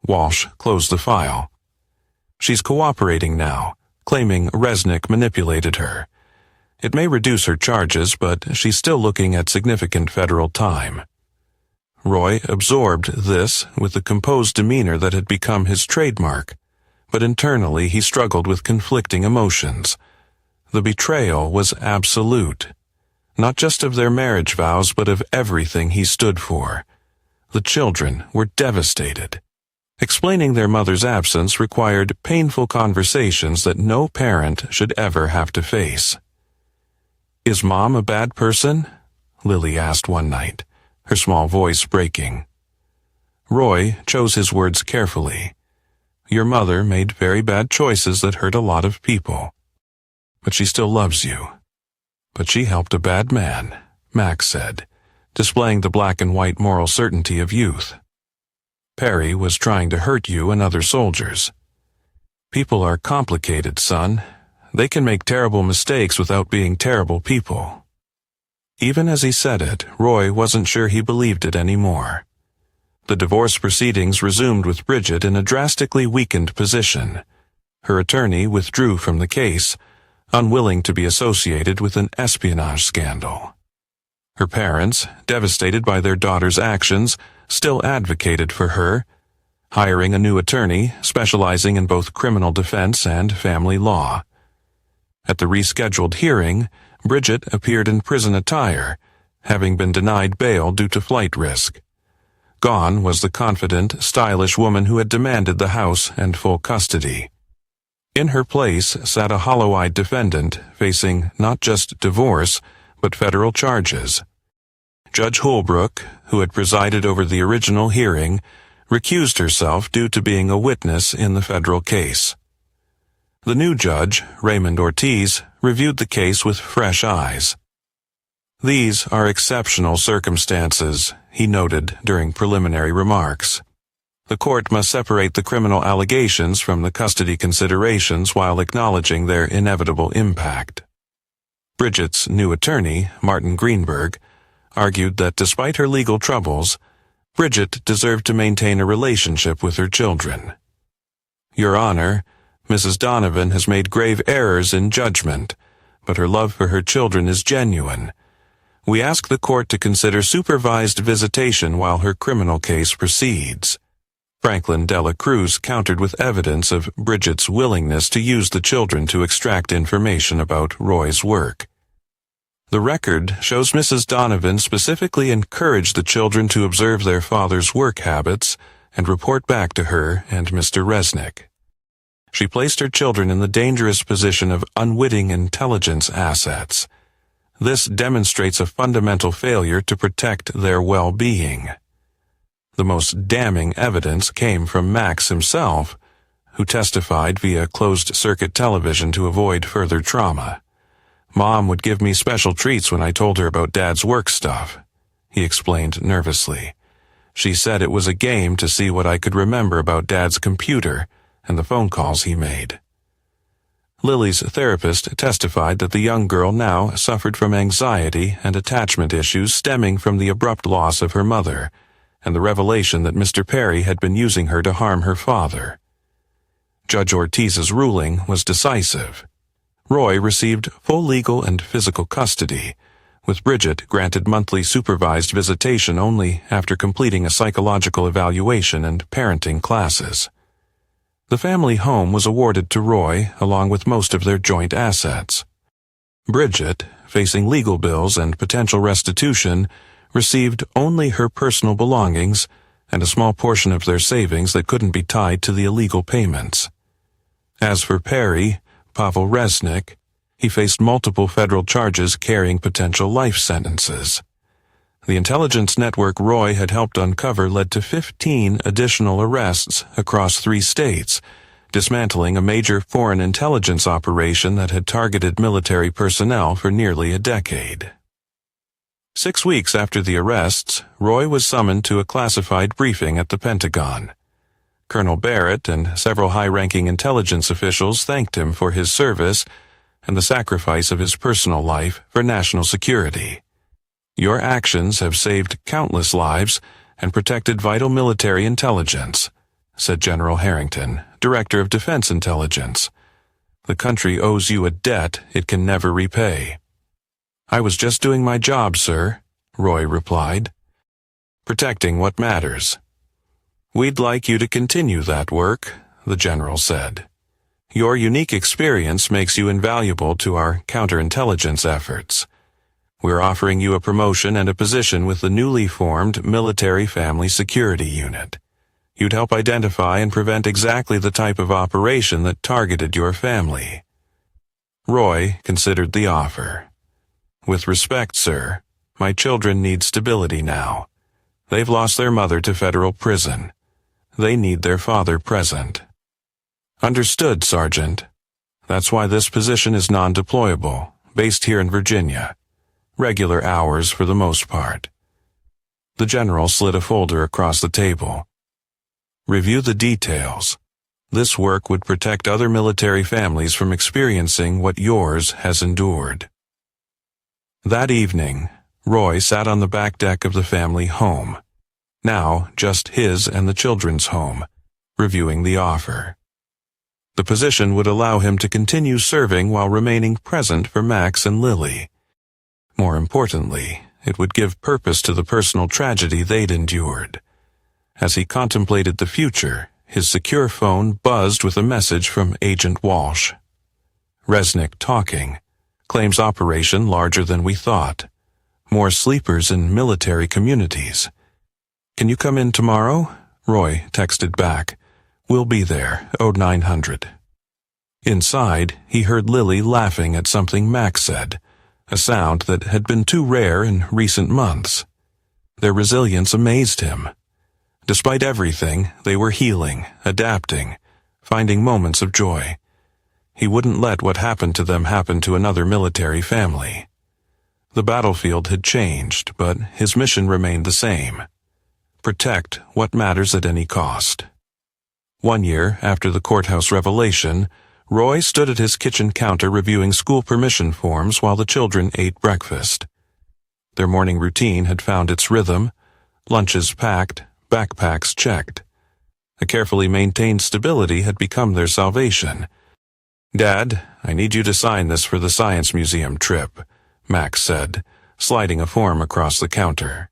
S1: Walsh closed the file. She's cooperating now, claiming Resnick manipulated her. It may reduce her charges, but she's still looking at significant federal time. Roy absorbed this with the composed demeanor that had become his trademark, but internally he struggled with conflicting emotions. The betrayal was absolute, not just of their marriage vows, but of everything he stood for. The children were devastated. Explaining their mother's absence required painful conversations that no parent should ever have to face. "Is Mom a bad person?" Lily asked one night, her small voice breaking. Roy chose his words carefully. "Your mother made very bad choices that hurt a lot of people. But she still loves you." "But she helped a bad man," Max said, displaying the black and white moral certainty of youth. "Perry was trying to hurt you and other soldiers." "People are complicated, son. They can make terrible mistakes without being terrible people." Even as he said it, Roy wasn't sure he believed it anymore. The divorce proceedings resumed with Bridget in a drastically weakened position. Her attorney withdrew from the case, unwilling to be associated with an espionage scandal. Her parents, devastated by their daughter's actions, still advocated for her, hiring a new attorney specializing in both criminal defense and family law. At the rescheduled hearing, Bridget appeared in prison attire, having been denied bail due to flight risk. Gone was the confident, stylish woman who had demanded the house and full custody. In her place sat a hollow-eyed defendant facing not just divorce, but federal charges. Judge Holbrook, who had presided over the original hearing, recused herself due to being a witness in the federal case. The new judge, Raymond Ortiz, reviewed the case with fresh eyes. "These are exceptional circumstances," he noted during preliminary remarks. "The court must separate the criminal allegations from the custody considerations while acknowledging their inevitable impact." Bridget's new attorney, Martin Greenberg, argued that despite her legal troubles, Bridget deserved to maintain a relationship with her children. "Your Honor, Mrs. Donovan has made grave errors in judgment, but her love for her children is genuine. We ask the court to consider supervised visitation while her criminal case proceeds." Franklin Dela Cruz countered with evidence of Bridget's willingness to use the children to extract information about Roy's work. "The record shows Mrs. Donovan specifically encouraged the children to observe their father's work habits and report back to her and Mr. Resnick. She placed her children in the dangerous position of unwitting intelligence assets. This demonstrates a fundamental failure to protect their well-being." The most damning evidence came from Max himself, who testified via closed-circuit television to avoid further trauma. "Mom would give me special treats when I told her about Dad's work stuff," he explained nervously. "She said it was a game to see what I could remember about Dad's computer and the phone calls he made." Lily's therapist testified that the young girl now suffered from anxiety and attachment issues stemming from the abrupt loss of her mother and the revelation that Mr. Perry had been using her to harm her father. Judge Ortiz's ruling was decisive. Roy received full legal and physical custody, with Bridget granted monthly supervised visitation only after completing a psychological evaluation and parenting classes. The family home was awarded to Roy along with most of their joint assets. Bridget, facing legal bills and potential restitution, received only her personal belongings and a small portion of their savings that couldn't be tied to the illegal payments. As for Perry, Pavel Resnick, he faced multiple federal charges carrying potential life sentences. The intelligence network Roy had helped uncover led to 15 additional arrests across 3 states, dismantling a major foreign intelligence operation that had targeted military personnel for nearly a decade. 6 weeks after the arrests, Roy was summoned to a classified briefing at the Pentagon. Colonel Barrett and several high-ranking intelligence officials thanked him for his service and the sacrifice of his personal life for national security. Your actions have saved countless lives and protected vital military intelligence, said General Harrington, Director of Defense Intelligence. The country owes you a debt it can never repay. I was just doing my job, sir, Roy replied. Protecting what matters. We'd like you to continue that work, the general said. Your unique experience makes you invaluable to our counterintelligence efforts. We're offering you a promotion and a position with the newly formed Military Family Security Unit. You'd help identify and prevent exactly the type of operation that targeted your family. Roy considered the offer. With respect, sir, my children need stability now. They've lost their mother to federal prison. They need their father present. Understood, Sergeant. That's why this position is non-deployable, based here in Virginia. Regular hours for the most part. The general slid a folder across the table. Review the details. This work would protect other military families from experiencing what yours has endured. That evening, Roy sat on the back deck of the family home, now just his and the children's home, reviewing the offer. The position would allow him to continue serving while remaining present for Max and Lily. More importantly, it would give purpose to the personal tragedy they'd endured. As he contemplated the future, his secure phone buzzed with a message from Agent Walsh. Resnick talking. Claims operation larger than we thought. More sleepers in military communities. Can you come in tomorrow? Roy texted back. We'll be there, 0900. Inside, he heard Lily laughing at something Max said, a sound that had been too rare in recent months. Their resilience amazed him. Despite everything, they were healing, adapting, finding moments of joy. He wouldn't let what happened to them happen to another military family. The battlefield had changed, but his mission remained the same. Protect what matters at any cost. 1 year after the courthouse revelation, Roy stood at his kitchen counter reviewing school permission forms while the children ate breakfast. Their morning routine had found its rhythm, lunches packed, backpacks checked. A carefully maintained stability had become their salvation. Dad, I need you to sign this for the Science Museum trip, Max said, sliding a form across the counter.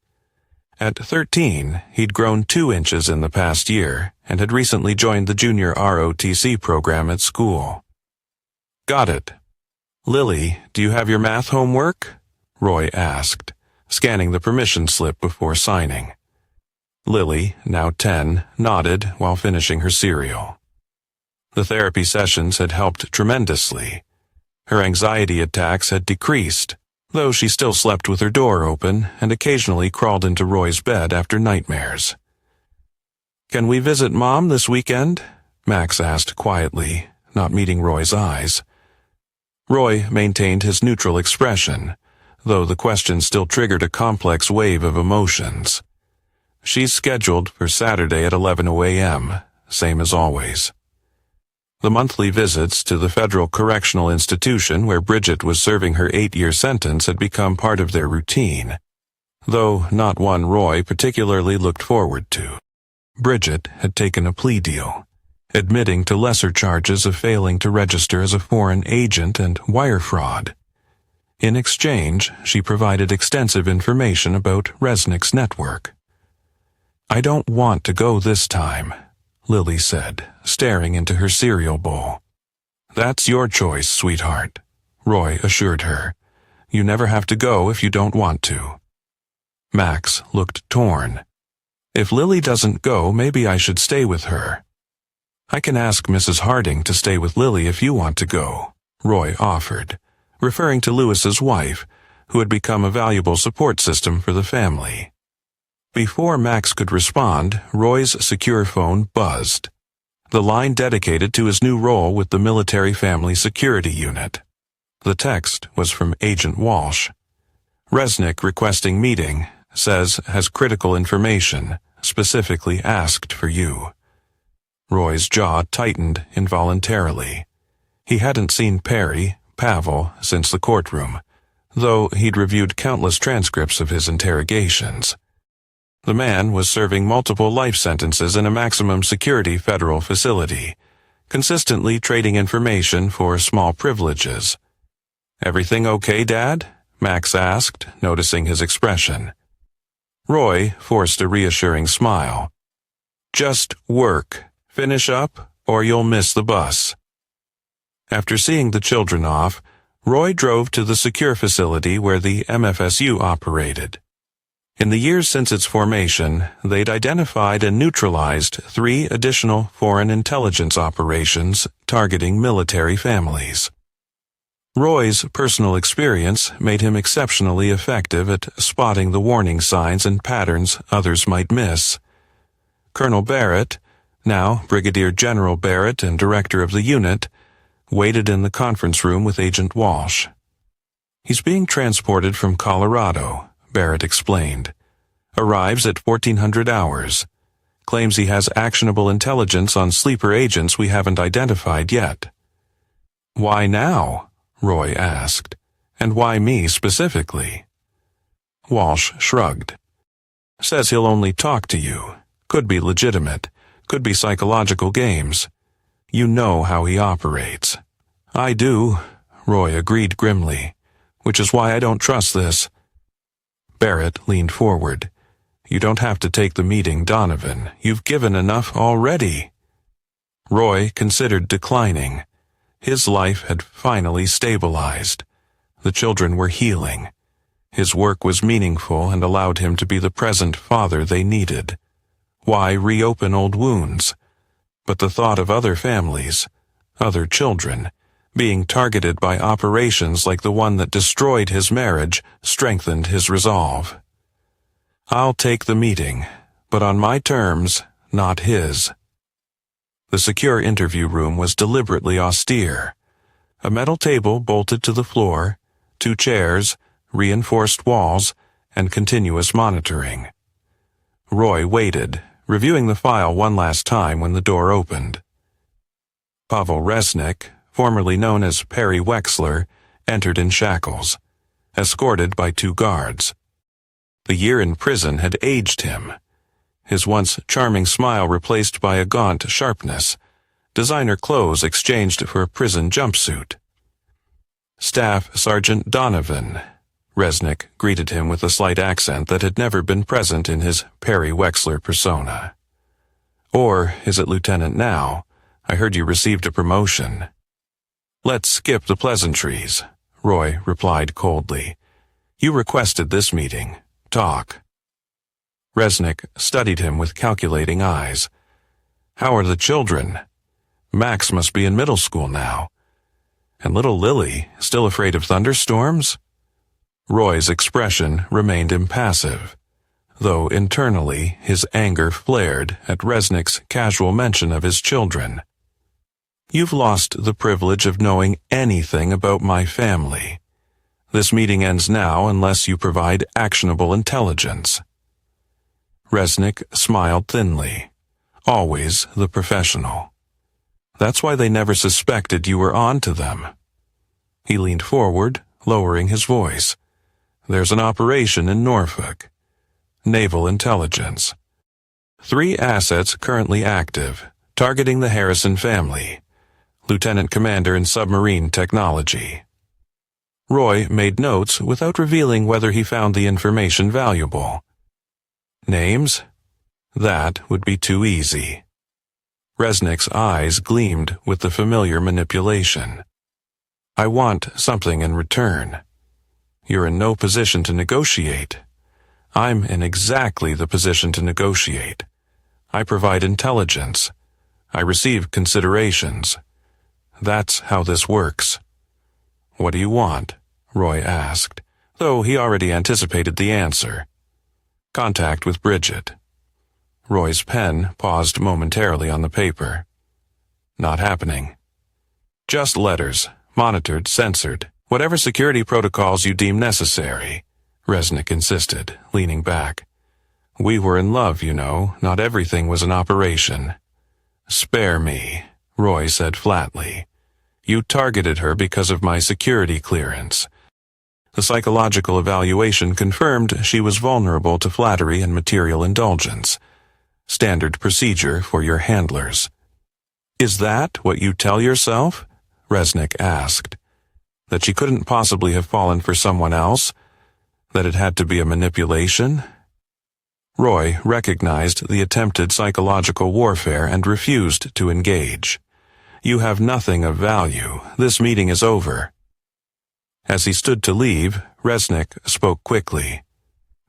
S1: At 13, he'd grown 2 inches in the past year and had recently joined the junior ROTC program at school. Got it. Lily, do you have your math homework? Roy asked, scanning the permission slip before signing. Lily, now 10, nodded while finishing her cereal. The therapy sessions had helped tremendously. Her anxiety attacks had decreased, though she still slept with her door open and occasionally crawled into Roy's bed after nightmares. Can we visit Mom this weekend? Max asked quietly, not meeting Roy's eyes. Roy maintained his neutral expression, though the question still triggered a complex wave of emotions. She's scheduled for Saturday at 11 a.m., same as always. The monthly visits to the Federal Correctional Institution where Bridget was serving her 8-year sentence had become part of their routine, though not one Roy particularly looked forward to. Bridget had taken a plea deal, admitting to lesser charges of failing to register as a foreign agent and wire fraud. In exchange, she provided extensive information about Resnick's network. I don't want to go this time, Lily said, staring into her cereal bowl. That's your choice, sweetheart, Roy assured her. You never have to go if you don't want to. Max looked torn. If Lily doesn't go, maybe I should stay with her. I can ask Mrs. Harding to stay with Lily if you want to go, Roy offered, referring to Lewis's wife, who had become a valuable support system for the family. Before Max could respond, Roy's secure phone buzzed. The line dedicated to his new role with the Military Family Security Unit. The text was from Agent Walsh. Resnick requesting meeting, says has critical information, specifically asked for you. Roy's jaw tightened involuntarily. He hadn't seen Pavel, since the courtroom, though he'd reviewed countless transcripts of his interrogations. The man was serving multiple life sentences in a maximum security federal facility, consistently trading information for small privileges. "Everything okay, Dad?" Max asked, noticing his expression. Roy forced a reassuring smile. "Just work. Finish up, or you'll miss the bus." After seeing the children off, Roy drove to the secure facility where the MFSU operated. In the years since its formation, they'd identified and neutralized 3 additional foreign intelligence operations targeting military families. Roy's personal experience made him exceptionally effective at spotting the warning signs and patterns others might miss. Colonel Barrett, now Brigadier General Barrett and director of the unit, waited in the conference room with Agent Walsh. "He's being transported from Colorado," Barrett explained. "Arrives at 1400 hours. Claims he has actionable intelligence on sleeper agents we haven't identified yet." "Why now?" Roy asked. "And why me specifically?" Walsh shrugged. "Says he'll only talk to you. Could be legitimate. Could be psychological games. You know how he operates." "I do," Roy agreed grimly, "which is why I don't trust this." Barrett leaned forward. "You don't have to take the meeting, Donovan. You've given enough already." Roy considered declining. His life had finally stabilized. The children were healing. His work was meaningful and allowed him to be the present father they needed. Why reopen old wounds? But the thought of other families, other children, being targeted by operations like the one that destroyed his marriage strengthened his resolve. "I'll take the meeting, but on my terms, not his." The secure interview room was deliberately austere. A metal table bolted to the floor, 2 chairs, reinforced walls, and continuous monitoring. Roy waited, reviewing the file one last time when the door opened. Pavel Resnick, formerly known as Perry Wexler, entered in shackles, escorted by 2 guards. The year in prison had aged him. His once charming smile replaced by a gaunt sharpness, designer clothes exchanged for a prison jumpsuit. "Staff Sergeant Donovan," Resnick greeted him with a slight accent that had never been present in his Perry Wexler persona. "Or is it Lieutenant now? I heard you received a promotion." "Let's skip the pleasantries," Roy replied coldly. "You requested this meeting. Talk." Resnick studied him with calculating eyes. "How are the children? Max must be in middle school now. And little Lily, still afraid of thunderstorms?" Roy's expression remained impassive, though internally his anger flared at Resnick's casual mention of his children. "You've lost the privilege of knowing anything about my family. This meeting ends now unless you provide actionable intelligence." Resnick smiled thinly. Always the professional. "That's why they never suspected you were on to them." He leaned forward, lowering his voice. "There's an operation in Norfolk. Naval Intelligence. 3 assets currently active, targeting the Harrison family. Lieutenant Commander in Submarine Technology." Roy made notes without revealing whether he found the information valuable. "Names? That would be too easy." Resnick's eyes gleamed with the familiar manipulation. "I want something in return. You're in no position to negotiate. I'm in exactly the position to negotiate. I provide intelligence. I receive considerations. That's how this works." "What do you want?" Roy asked, though he already anticipated the answer. Contact with Bridget. Roy's pen paused momentarily on the paper. Not happening. Just letters, monitored, censored, whatever security protocols you deem necessary, Resnick insisted, leaning back. We were in love, you know, not everything was an operation. Spare me, Roy said flatly. You targeted her because of my security clearance. The psychological evaluation confirmed she was vulnerable to flattery and material indulgence. Standard procedure for your handlers. Is that what you tell yourself? Resnick asked. That she couldn't possibly have fallen for someone else? That it had to be a manipulation? Roy recognized the attempted psychological warfare and refused to engage. You have nothing of value. This meeting is over. As he stood to leave, Resnick spoke quickly.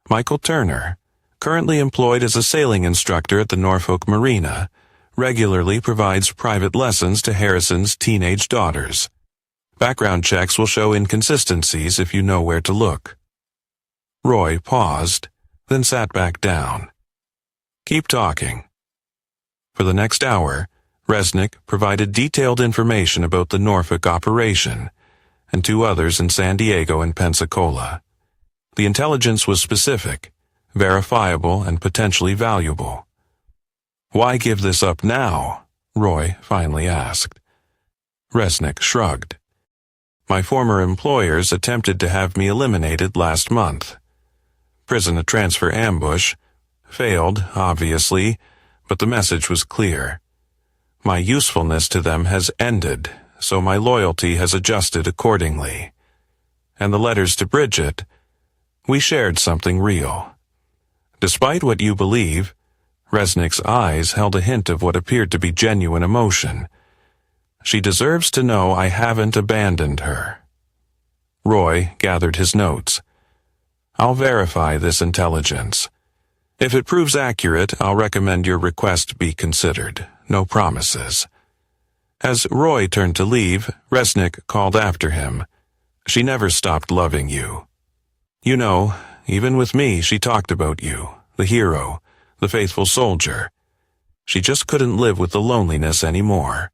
S1: Michael Turner, currently employed as a sailing instructor at the Norfolk Marina, regularly provides private lessons to Harrison's teenage daughters. Background checks will show inconsistencies if you know where to look. Roy paused, then sat back down. Keep talking. For the next hour, Resnick provided detailed information about the Norfolk operation, and 2 others in San Diego and Pensacola. The intelligence was specific, verifiable, and potentially valuable. Why give this up now? Roy finally asked. Resnick shrugged. My former employers attempted to have me eliminated last month. Prison transfer ambush. Failed, obviously, but the message was clear. My usefulness to them has ended, so my loyalty has adjusted accordingly. And the letters to Bridget, we shared something real. Despite what you believe, Resnick's eyes held a hint of what appeared to be genuine emotion. She deserves to know I haven't abandoned her. Roy gathered his notes. I'll verify this intelligence. If it proves accurate, I'll recommend your request be considered. No promises. As Roy turned to leave, Resnick called after him. She never stopped loving you. You know, even with me, she talked about you, the hero, the faithful soldier. She just couldn't live with the loneliness anymore.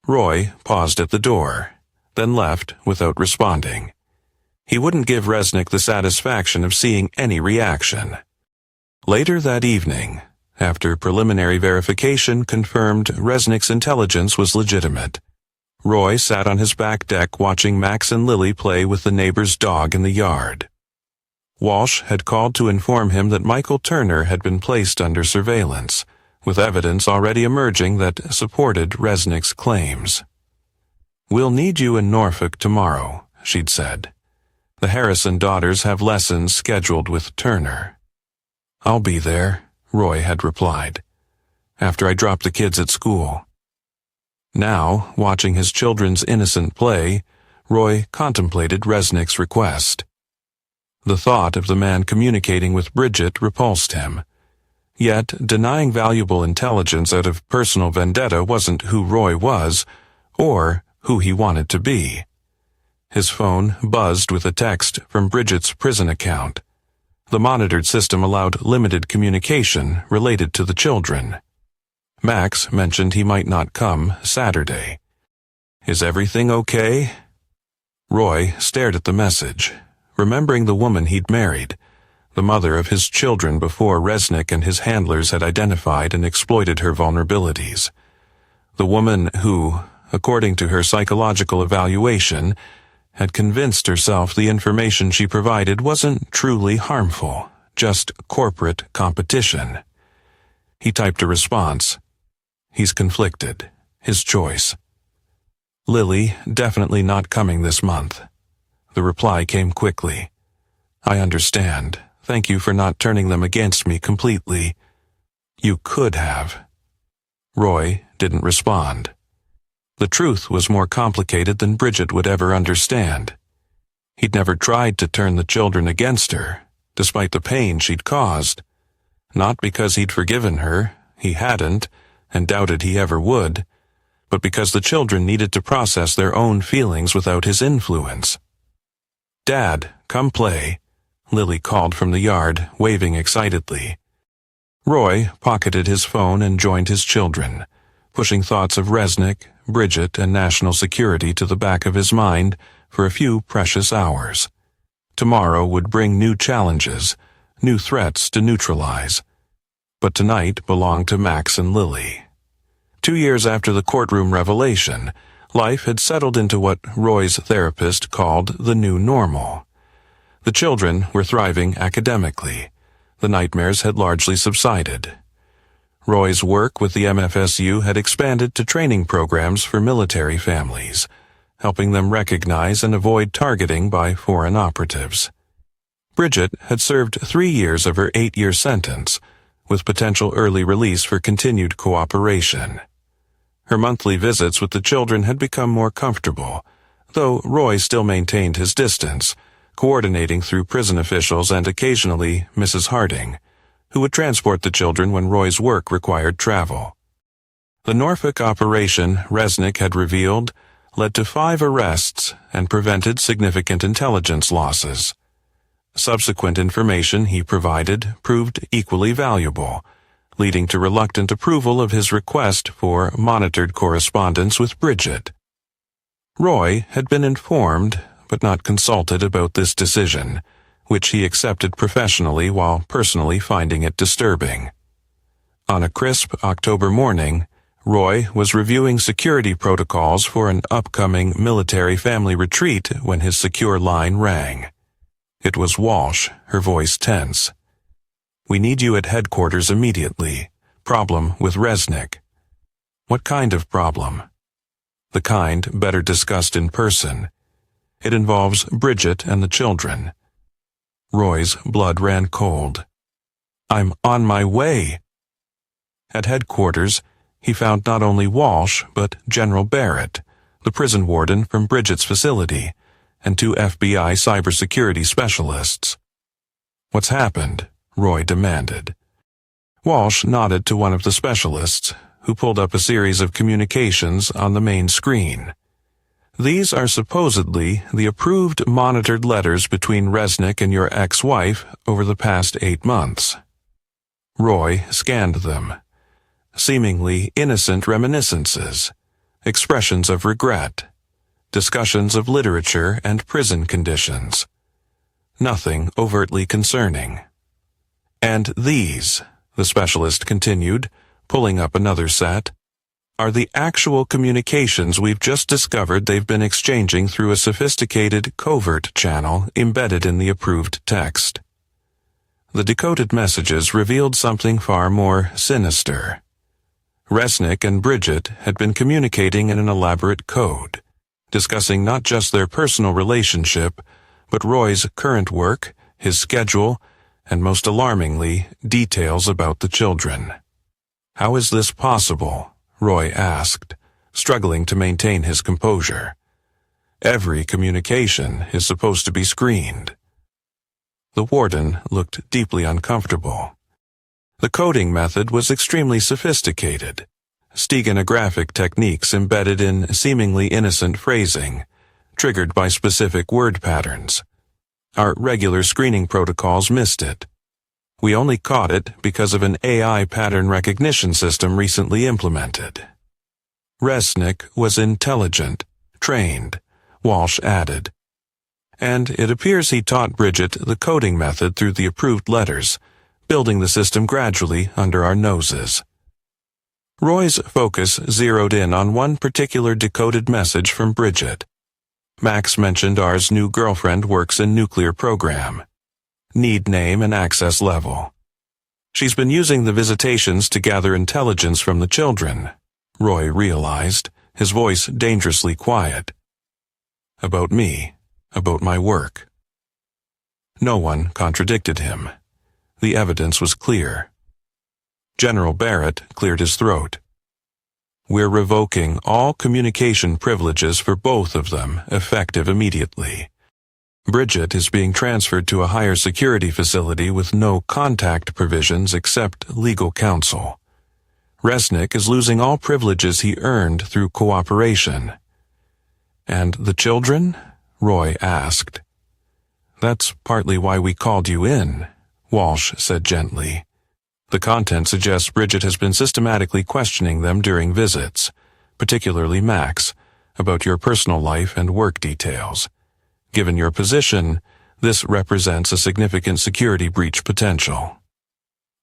S1: Roy paused at the door, then left without responding. He wouldn't give Resnick the satisfaction of seeing any reaction. Later that evening, after preliminary verification confirmed Resnick's intelligence was legitimate, Roy sat on his back deck watching Max and Lily play with the neighbor's dog in the yard. Walsh had called to inform him that Michael Turner had been placed under surveillance, with evidence already emerging that supported Resnick's claims. We'll need you in Norfolk tomorrow, she'd said. The Harrison daughters have lessons scheduled with Turner. I'll be there, Roy had replied, after I drop the kids at school. Now, watching his children's innocent play, Roy contemplated Resnick's request. The thought of the man communicating with Bridget repulsed him. Yet, denying valuable intelligence out of personal vendetta wasn't who Roy was, or who he wanted to be. His phone buzzed with a text from Bridget's prison account. The monitored system allowed limited communication related to the children. Max mentioned he might not come Saturday. Is everything okay? Roy stared at the message, remembering the woman he'd married, the mother of his children before Resnick and his handlers had identified and exploited her vulnerabilities. The woman who, according to her psychological evaluation, had convinced herself the information she provided wasn't truly harmful, just corporate competition. He typed a response. He's conflicted. His choice. Lily, definitely not coming this month. The reply came quickly. I understand. Thank you for not turning them against me completely. You could have. Roy didn't respond. The truth was more complicated than Bridget would ever understand. He'd never tried to turn the children against her, despite the pain she'd caused. Not because he'd forgiven her, he hadn't, and doubted he ever would, but because the children needed to process their own feelings without his influence. Dad, come play," Lily called from the yard, waving excitedly. Roy pocketed his phone and joined his children, pushing thoughts of Resnick, Bridget, and national security to the back of his mind for a few precious hours. Tomorrow would bring new challenges, new threats to neutralize. But tonight belonged to Max and Lily. 2 years after the courtroom revelation, life had settled into what Roy's therapist called the new normal. The children were thriving academically. The nightmares had largely subsided. Roy's work with the MFSU had expanded to training programs for military families, helping them recognize and avoid targeting by foreign operatives. Bridget had served 3 years of her 8-year sentence, with potential early release for continued cooperation. Her monthly visits with the children had become more comfortable, though Roy still maintained his distance, coordinating through prison officials and occasionally Mrs. Harding, who would transport the children when Roy's work required travel. The Norfolk operation Resnick had revealed led to 5 arrests and prevented significant intelligence losses. Subsequent information he provided proved equally valuable, leading to reluctant approval of his request for monitored correspondence with Bridget. Roy had been informed but not consulted about this decision, which he accepted professionally while personally finding it disturbing. On a crisp October morning, Roy was reviewing security protocols for an upcoming military family retreat when his secure line rang. It was Walsh, her voice tense. "We need you at headquarters immediately. Problem with Resnick." "What kind of problem?" "The kind better discussed in person. It involves Bridget and the children." Roy's blood ran cold. "I'm on my way." At headquarters, he found not only Walsh, but General Barrett, the prison warden from Bridget's facility, and 2 FBI cybersecurity specialists. "What's happened?" Roy demanded. Walsh nodded to one of the specialists, who pulled up a series of communications on the main screen. "These are supposedly the approved monitored letters between Resnick and your ex-wife over the past 8 months." Roy scanned them. Seemingly innocent reminiscences, expressions of regret, discussions of literature and prison conditions. Nothing overtly concerning. "And these," the specialist continued, pulling up another set, "are the actual communications we've just discovered they've been exchanging through a sophisticated covert channel embedded in the approved text." The decoded messages revealed something far more sinister. Resnick and Bridget had been communicating in an elaborate code, discussing not just their personal relationship, but Roy's current work, his schedule, and most alarmingly, details about the children. "How is this possible?" Roy asked, struggling to maintain his composure. "Every communication is supposed to be screened." The warden looked deeply uncomfortable. The coding method was extremely sophisticated, steganographic techniques embedded in seemingly innocent phrasing, triggered by specific word patterns. Our regular screening protocols missed it. We only caught it because of an AI pattern recognition system recently implemented. Resnick was intelligent, trained, Walsh added. And it appears he taught Bridget the coding method through the approved letters, building the system gradually under our noses. Roy's focus zeroed in on one particular decoded message from Bridget. Max mentioned ours new girlfriend works in nuclear program. Need name and access level. She's been using the visitations to gather intelligence from the children, Roy realized, his voice dangerously quiet. About me, about my work. No one contradicted him. The evidence was clear. General Barrett cleared his throat. "We're revoking all communication privileges for both of them, effective immediately. Bridget is being transferred to a higher security facility with no contact provisions except legal counsel. Resnick is losing all privileges he earned through cooperation." "And the children?" Roy asked. That's partly why we called you in, Walsh said gently. The content suggests Bridget has been systematically questioning them during visits, particularly Max, about your personal life and work details. Given your position, this represents a significant security breach potential.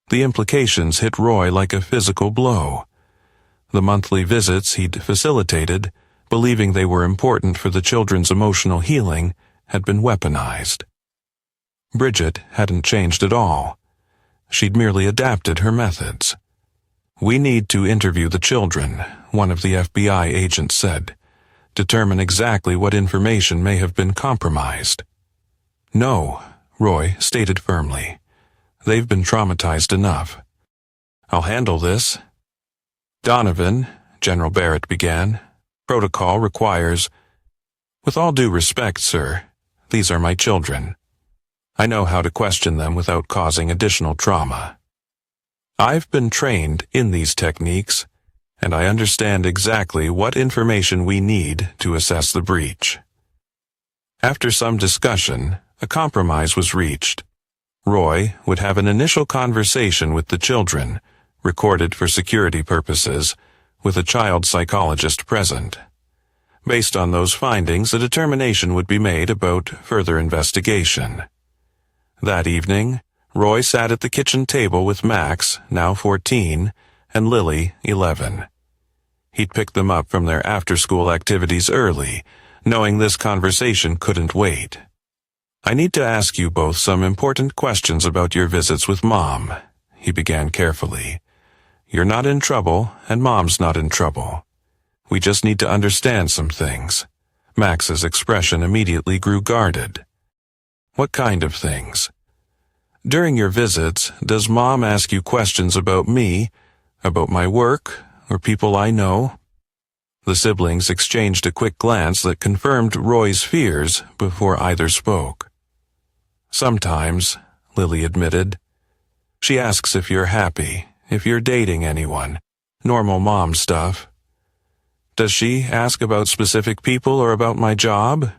S1: The implications hit Roy like a physical blow. The monthly visits he'd facilitated, believing they were important for the children's emotional healing, had been weaponized. Bridget hadn't changed at all. She'd merely adapted her methods. "We need to interview the children," one of the FBI agents said. "Determine exactly what information may have been compromised." "No," Roy stated firmly. "They've been traumatized enough. I'll handle this." "Donovan," General Barrett began, "protocol requires—" "With all due respect, sir, these are my children. I know how to question them without causing additional trauma. I've been trained in these techniques, and I understand exactly what information we need to assess the breach." After some discussion, a compromise was reached. Roy would have an initial conversation with the children, recorded for security purposes, with a child psychologist present. Based on those findings, a determination would be made about further investigation. That evening, Roy sat at the kitchen table with Max, now 14, and Lily, 11. He'd picked them up from their after-school activities early, knowing this conversation couldn't wait. "I need to ask you both some important questions about your visits with Mom," he began carefully. "You're not in trouble, and Mom's not in trouble. We just need to understand some things." Max's expression immediately grew guarded. "What kind of things?" "During your visits, does Mom ask you questions about me, about my work, or people I know?" The siblings exchanged a quick glance that confirmed Roy's fears before either spoke. "Sometimes," Lily admitted. "She asks if you're happy, if you're dating anyone, normal mom stuff." "Does she ask about specific people or about my job?"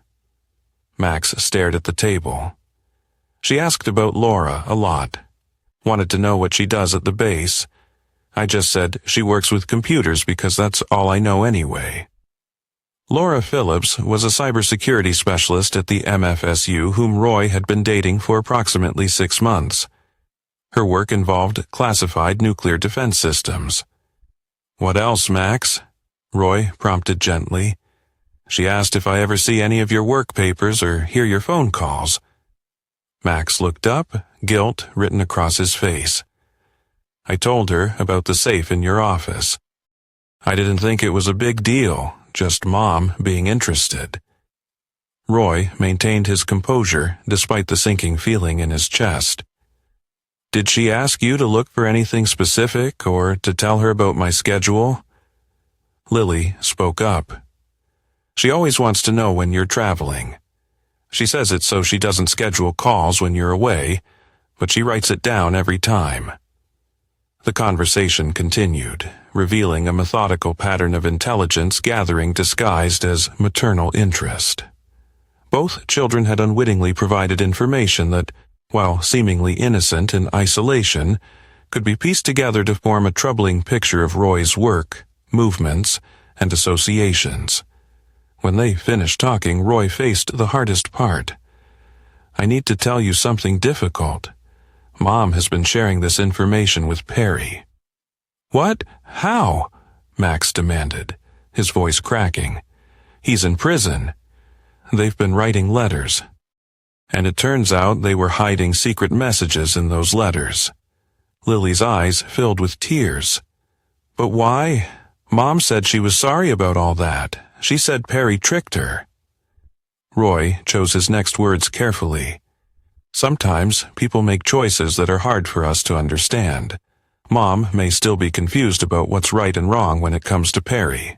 S1: Max stared at the table. "She asked about Laura a lot. Wanted to know what she does at the base. I just said she works with computers because that's all I know anyway." Laura Phillips was a cybersecurity specialist at the MFSU whom Roy had been dating for approximately 6 months. Her work involved classified nuclear defense systems. "What else, Max?" Roy prompted gently. "She asked if I ever see any of your work papers or hear your phone calls." Max looked up, guilt written across his face. "I told her about the safe in your office. I didn't think it was a big deal, just Mom being interested." Roy maintained his composure despite the sinking feeling in his chest. "Did she ask you to look for anything specific or to tell her about my schedule?" Lily spoke up. "She always wants to know when you're traveling. She says it's so she doesn't schedule calls when you're away, but she writes it down every time." The conversation continued, revealing a methodical pattern of intelligence gathering disguised as maternal interest. Both children had unwittingly provided information that, while seemingly innocent in isolation, could be pieced together to form a troubling picture of Roy's work, movements, and associations. When they finished talking, Roy faced the hardest part. "I need to tell you something difficult. Mom has been sharing this information with Perry." "What? How?" Max demanded, his voice cracking. "He's in prison. They've been writing letters. And it turns out they were hiding secret messages in those letters." Lily's eyes filled with tears. "But why? Mom said she was sorry about all that. She said Perry tricked her." Roy chose his next words carefully. "Sometimes people make choices that are hard for us to understand. Mom may still be confused about what's right and wrong when it comes to Perry."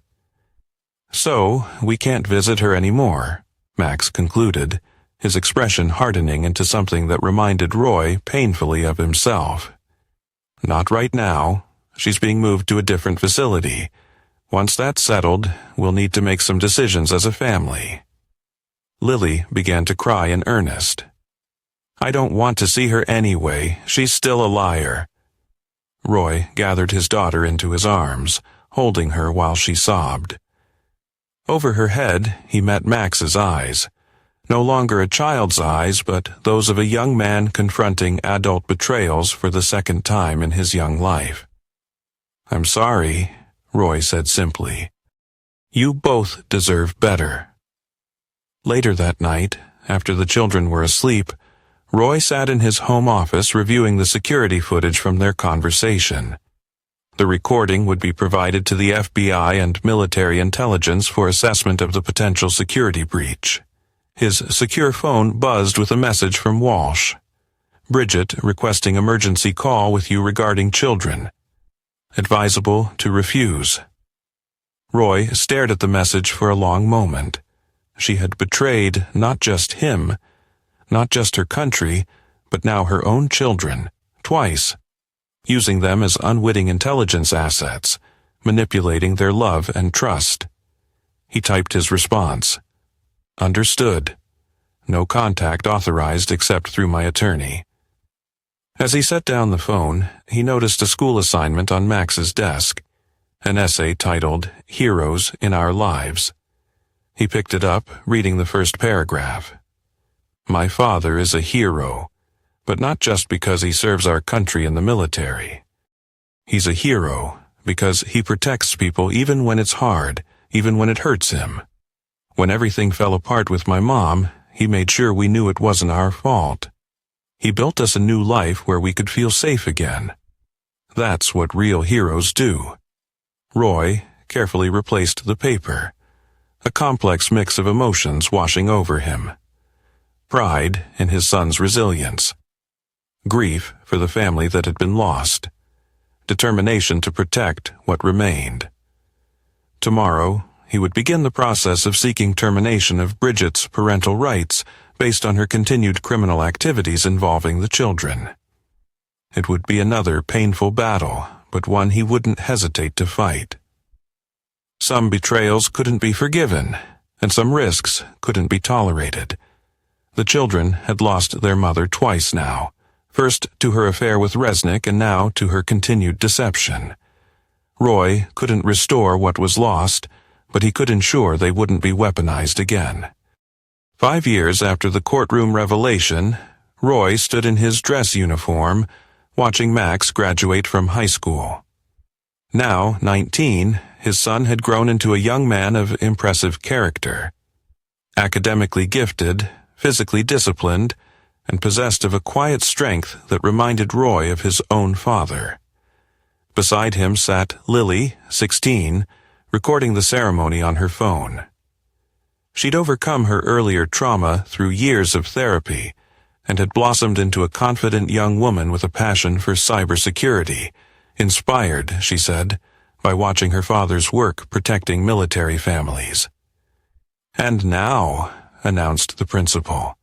S1: "So, we can't visit her anymore," Max concluded, his expression hardening into something that reminded Roy painfully of himself. "Not right now. She's being moved to a different facility. Once that's settled, we'll need to make some decisions as a family." Lily began to cry in earnest. I don't want to see her anyway. She's still a liar. Roy gathered his daughter into his arms, holding her while she sobbed. Over her head, he met Max's eyes. No longer a child's eyes, but those of a young man confronting adult betrayals for the second time in his young life. I'm sorry, Roy said simply. You both deserve better. Later that night, after the children were asleep, Roy sat in his home office reviewing the security footage from their conversation. The recording would be provided to the FBI and military intelligence for assessment of the potential security breach. His secure phone buzzed with a message from Walsh. Bridget requesting emergency call with you regarding children. Advisable to refuse. Roy stared at the message for a long moment. She had betrayed not just him, not just her country, but now her own children, twice, using them as unwitting intelligence assets, manipulating their love and trust. He typed his response. Understood. No contact authorized except through my attorney. As he set down the phone, he noticed a school assignment on Max's desk, an essay titled Heroes in Our Lives. He picked it up, reading the first paragraph. My father is a hero, but not just because he serves our country in the military. He's a hero because he protects people even when it's hard, even when it hurts him. When everything fell apart with my mom, he made sure we knew it wasn't our fault. He built us a new life where we could feel safe again. That's what real heroes do. Roy carefully replaced the paper, a complex mix of emotions washing over him. Pride in his son's resilience. Grief for the family that had been lost. Determination to protect what remained. Tomorrow, he would begin the process of seeking termination of Bridget's parental rights based on her continued criminal activities involving the children. It would be another painful battle, but one he wouldn't hesitate to fight. Some betrayals couldn't be forgiven, and some risks couldn't be tolerated. The children had lost their mother twice now, first to her affair with Resnick and now to her continued deception. Roy couldn't restore what was lost, but he could ensure they wouldn't be weaponized again. 5 years after the courtroom revelation, Roy stood in his dress uniform, watching Max graduate from high school. Now, 19, his son had grown into a young man of impressive character. Academically gifted, physically disciplined, and possessed of a quiet strength that reminded Roy of his own father. Beside him sat Lily, 16, recording the ceremony on her phone. She'd overcome her earlier trauma through years of therapy and had blossomed into a confident young woman with a passion for cybersecurity, inspired, she said, by watching her father's work protecting military families. And now, announced the principal,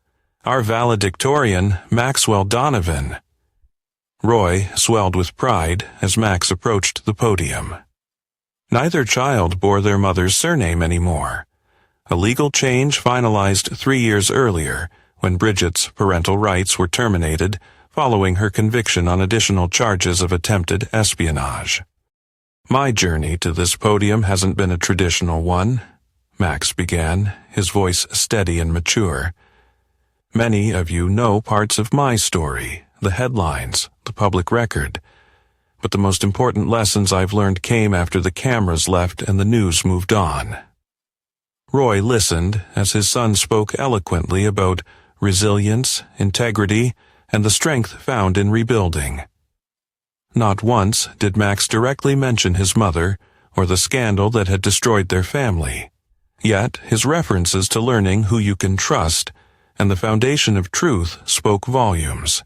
S1: our valedictorian, Maxwell Donovan. Roy swelled with pride as Max approached the podium. Neither child bore their mother's surname anymore, a legal change finalized 3 years earlier when Bridget's parental rights were terminated following her conviction on additional charges of attempted espionage. My journey to this podium hasn't been a traditional one, Max began, his voice steady and mature. Many of you know parts of my story, the headlines, the public record. But the most important lessons I've learned came after the cameras left and the news moved on. Roy listened as his son spoke eloquently about resilience, integrity, and the strength found in rebuilding. Not once did Max directly mention his mother or the scandal that had destroyed their family. Yet his references to learning who you can trust and the foundation of truth spoke volumes.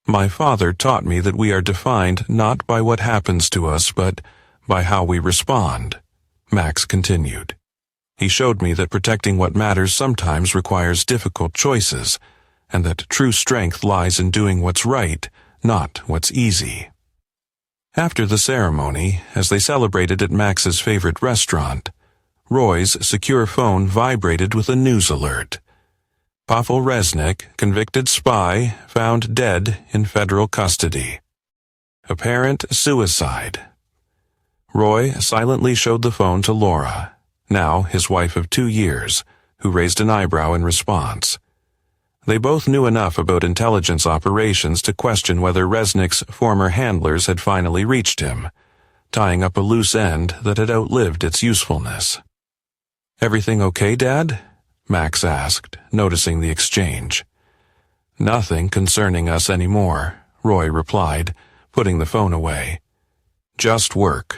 S1: My father taught me that we are defined not by what happens to us, but by how we respond, Max continued. He showed me that protecting what matters sometimes requires difficult choices, and that true strength lies in doing what's right, not what's easy. After the ceremony, as they celebrated at Max's favorite restaurant, Roy's secure phone vibrated with a news alert. Pavel Resnick, convicted spy, found dead in federal custody. Apparent suicide. Roy silently showed the phone to Laura, now his wife of 2 years, who raised an eyebrow in response. They both knew enough about intelligence operations to question whether Resnick's former handlers had finally reached him, tying up a loose end that had outlived its usefulness. "Everything okay, Dad?" Max asked, noticing the exchange. "Nothing concerning us anymore," Roy replied, putting the phone away. "Just work."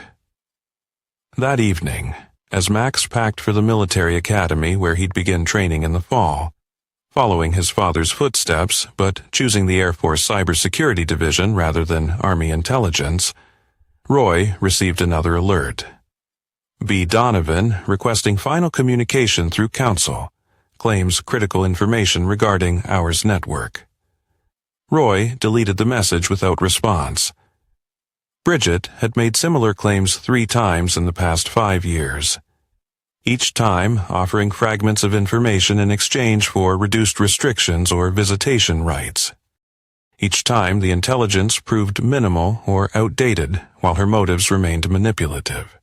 S1: That evening, as Max packed for the military academy where he'd begin training in the fall, following his father's footsteps but choosing the Air Force Cybersecurity Division rather than Army Intelligence, Roy received another alert. B. Donovan, requesting final communication through counsel, claims critical information regarding ours network. Roy deleted the message without response. Bridget had made similar claims 3 times in the past 5 years, each time offering fragments of information in exchange for reduced restrictions or visitation rights. Each time the intelligence proved minimal or outdated, while her motives remained manipulative.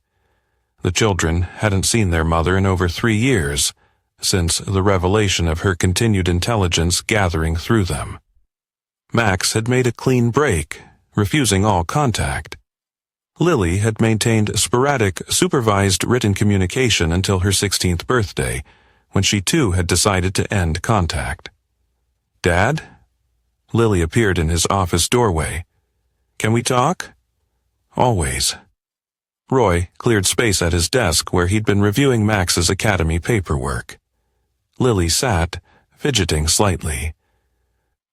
S1: The children hadn't seen their mother in over 3 years, since the revelation of her continued intelligence gathering through them. Max had made a clean break, refusing all contact. Lily had maintained sporadic, supervised written communication until her 16th birthday, when she too had decided to end contact. "Dad?" Lily appeared in his office doorway. "Can we talk?" "Always." Roy cleared space at his desk where he'd been reviewing Max's academy paperwork. Lily sat, fidgeting slightly.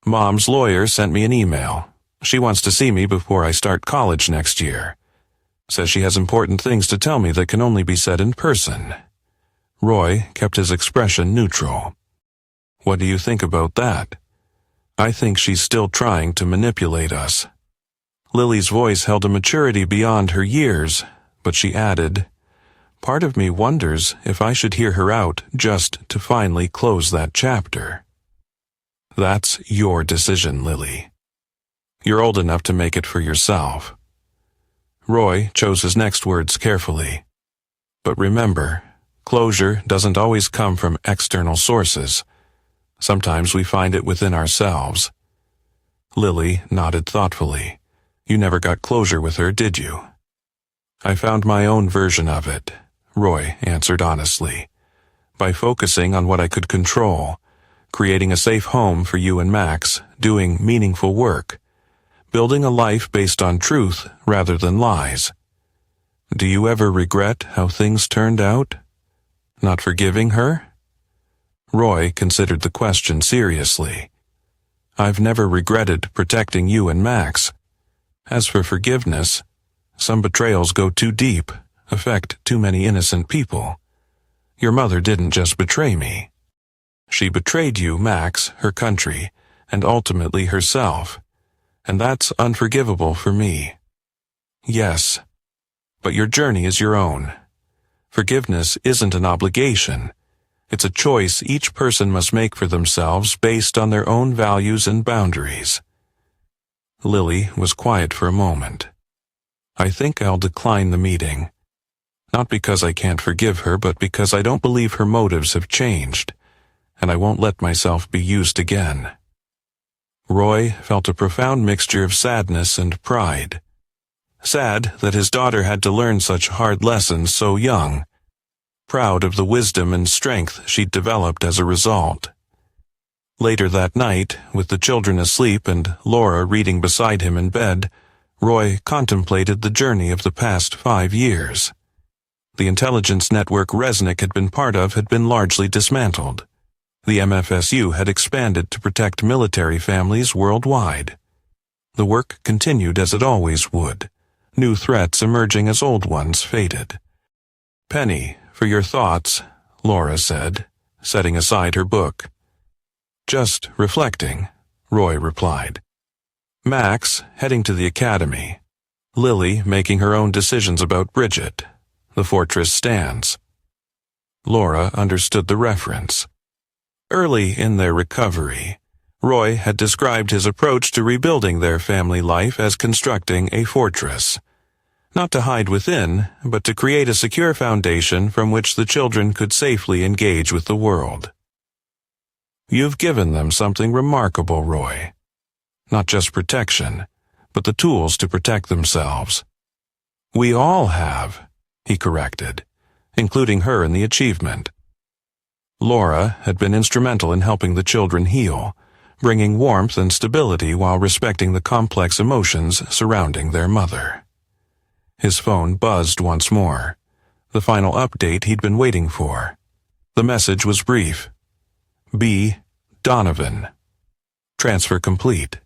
S1: "Mom's lawyer sent me an email. She wants to see me before I start college next year. Says she has important things to tell me that can only be said in person." Roy kept his expression neutral. "What do you think about that?" "I think she's still trying to manipulate us." Lily's voice held a maturity beyond her years, but she added, "Part of me wonders if I should hear her out just to finally close that chapter." "That's your decision, Lily. You're old enough to make it for yourself." Roy chose his next words carefully. "But remember, closure doesn't always come from external sources. Sometimes we find it within ourselves." Lily nodded thoughtfully. "You never got closure with her, did you?" "I found my own version of it," Roy answered honestly. "By focusing on what I could control, creating a safe home for you and Max, doing meaningful work, building a life based on truth rather than lies. Do you ever regret how things turned out? Not forgiving her?" Roy considered the question seriously. "I've never regretted protecting you and Max. As for forgiveness, some betrayals go too deep, affect too many innocent people. Your mother didn't just betray me. She betrayed you, Max, her country, and ultimately herself. And that's unforgivable for me. Yes, but your journey is your own. Forgiveness isn't an obligation. It's a choice each person must make for themselves based on their own values and boundaries." Lily was quiet for a moment. "I think I'll decline the meeting. Not because I can't forgive her, but because I don't believe her motives have changed, and I won't let myself be used again." Roy felt a profound mixture of sadness and pride. Sad that his daughter had to learn such hard lessons so young. Proud of the wisdom and strength she'd developed as a result. Later that night, with the children asleep and Laura reading beside him in bed, Roy contemplated the journey of the past 5 years. The intelligence network Resnick had been part of had been largely dismantled. The MFSU had expanded to protect military families worldwide. The work continued as it always would, new threats emerging as old ones faded. "Penny, for your thoughts," Laura said, setting aside her book. "Just reflecting," Roy replied. Max heading to the academy. Lily making her own decisions about Bridget. The fortress stands. Laura understood the reference. Early in their recovery, Roy had described his approach to rebuilding their family life as constructing a fortress. Not to hide within, but to create a secure foundation from which the children could safely engage with the world. You've given them something remarkable, Roy. Not just protection, but the tools to protect themselves. We all have, he corrected, including her in the achievement. Laura had been instrumental in helping the children heal, bringing warmth and stability while respecting the complex emotions surrounding their mother. His phone buzzed once more, the final update he'd been waiting for. The message was brief. B. Donovan. Transfer complete.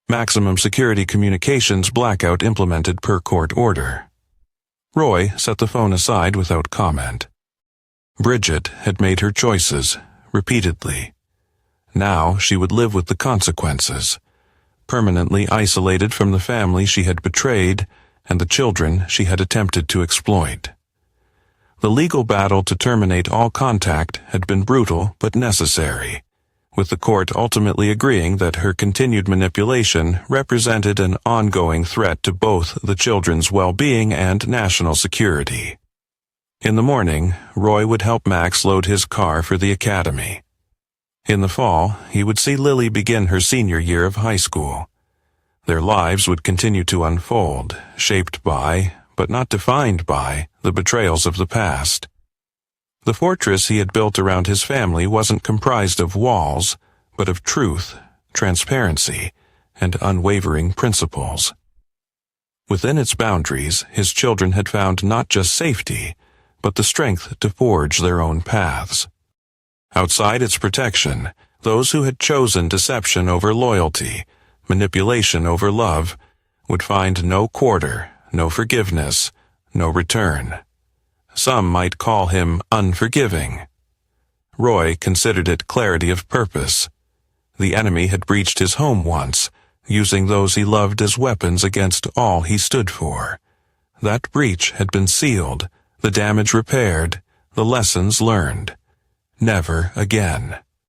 S1: Maximum security communications blackout implemented per court order. Roy set the phone aside without comment. Bridget had made her choices, repeatedly. Now she would live with the consequences, permanently isolated from the family she had betrayed and the children she had attempted to exploit. The legal battle to terminate all contact had been brutal but necessary, with the court ultimately agreeing that her continued manipulation represented an ongoing threat to both the children's well-being and national security. In the morning, Roy would help Max load his car for the academy. In the fall, he would see Lily begin her senior year of high school. Their lives would continue to unfold, shaped by, but not defined by, the betrayals of the past. The fortress he had built around his family wasn't comprised of walls, but of truth, transparency, and unwavering principles. Within its boundaries, his children had found not just safety, but the strength to forge their own paths. Outside its protection, those who had chosen deception over loyalty, manipulation over love, would find no quarter, no forgiveness, no return. Some might call him unforgiving. Roy considered it clarity of purpose. The enemy had breached his home once, using those he loved as weapons against all he stood for. That breach had been sealed, the damage repaired, the lessons learned. Never again.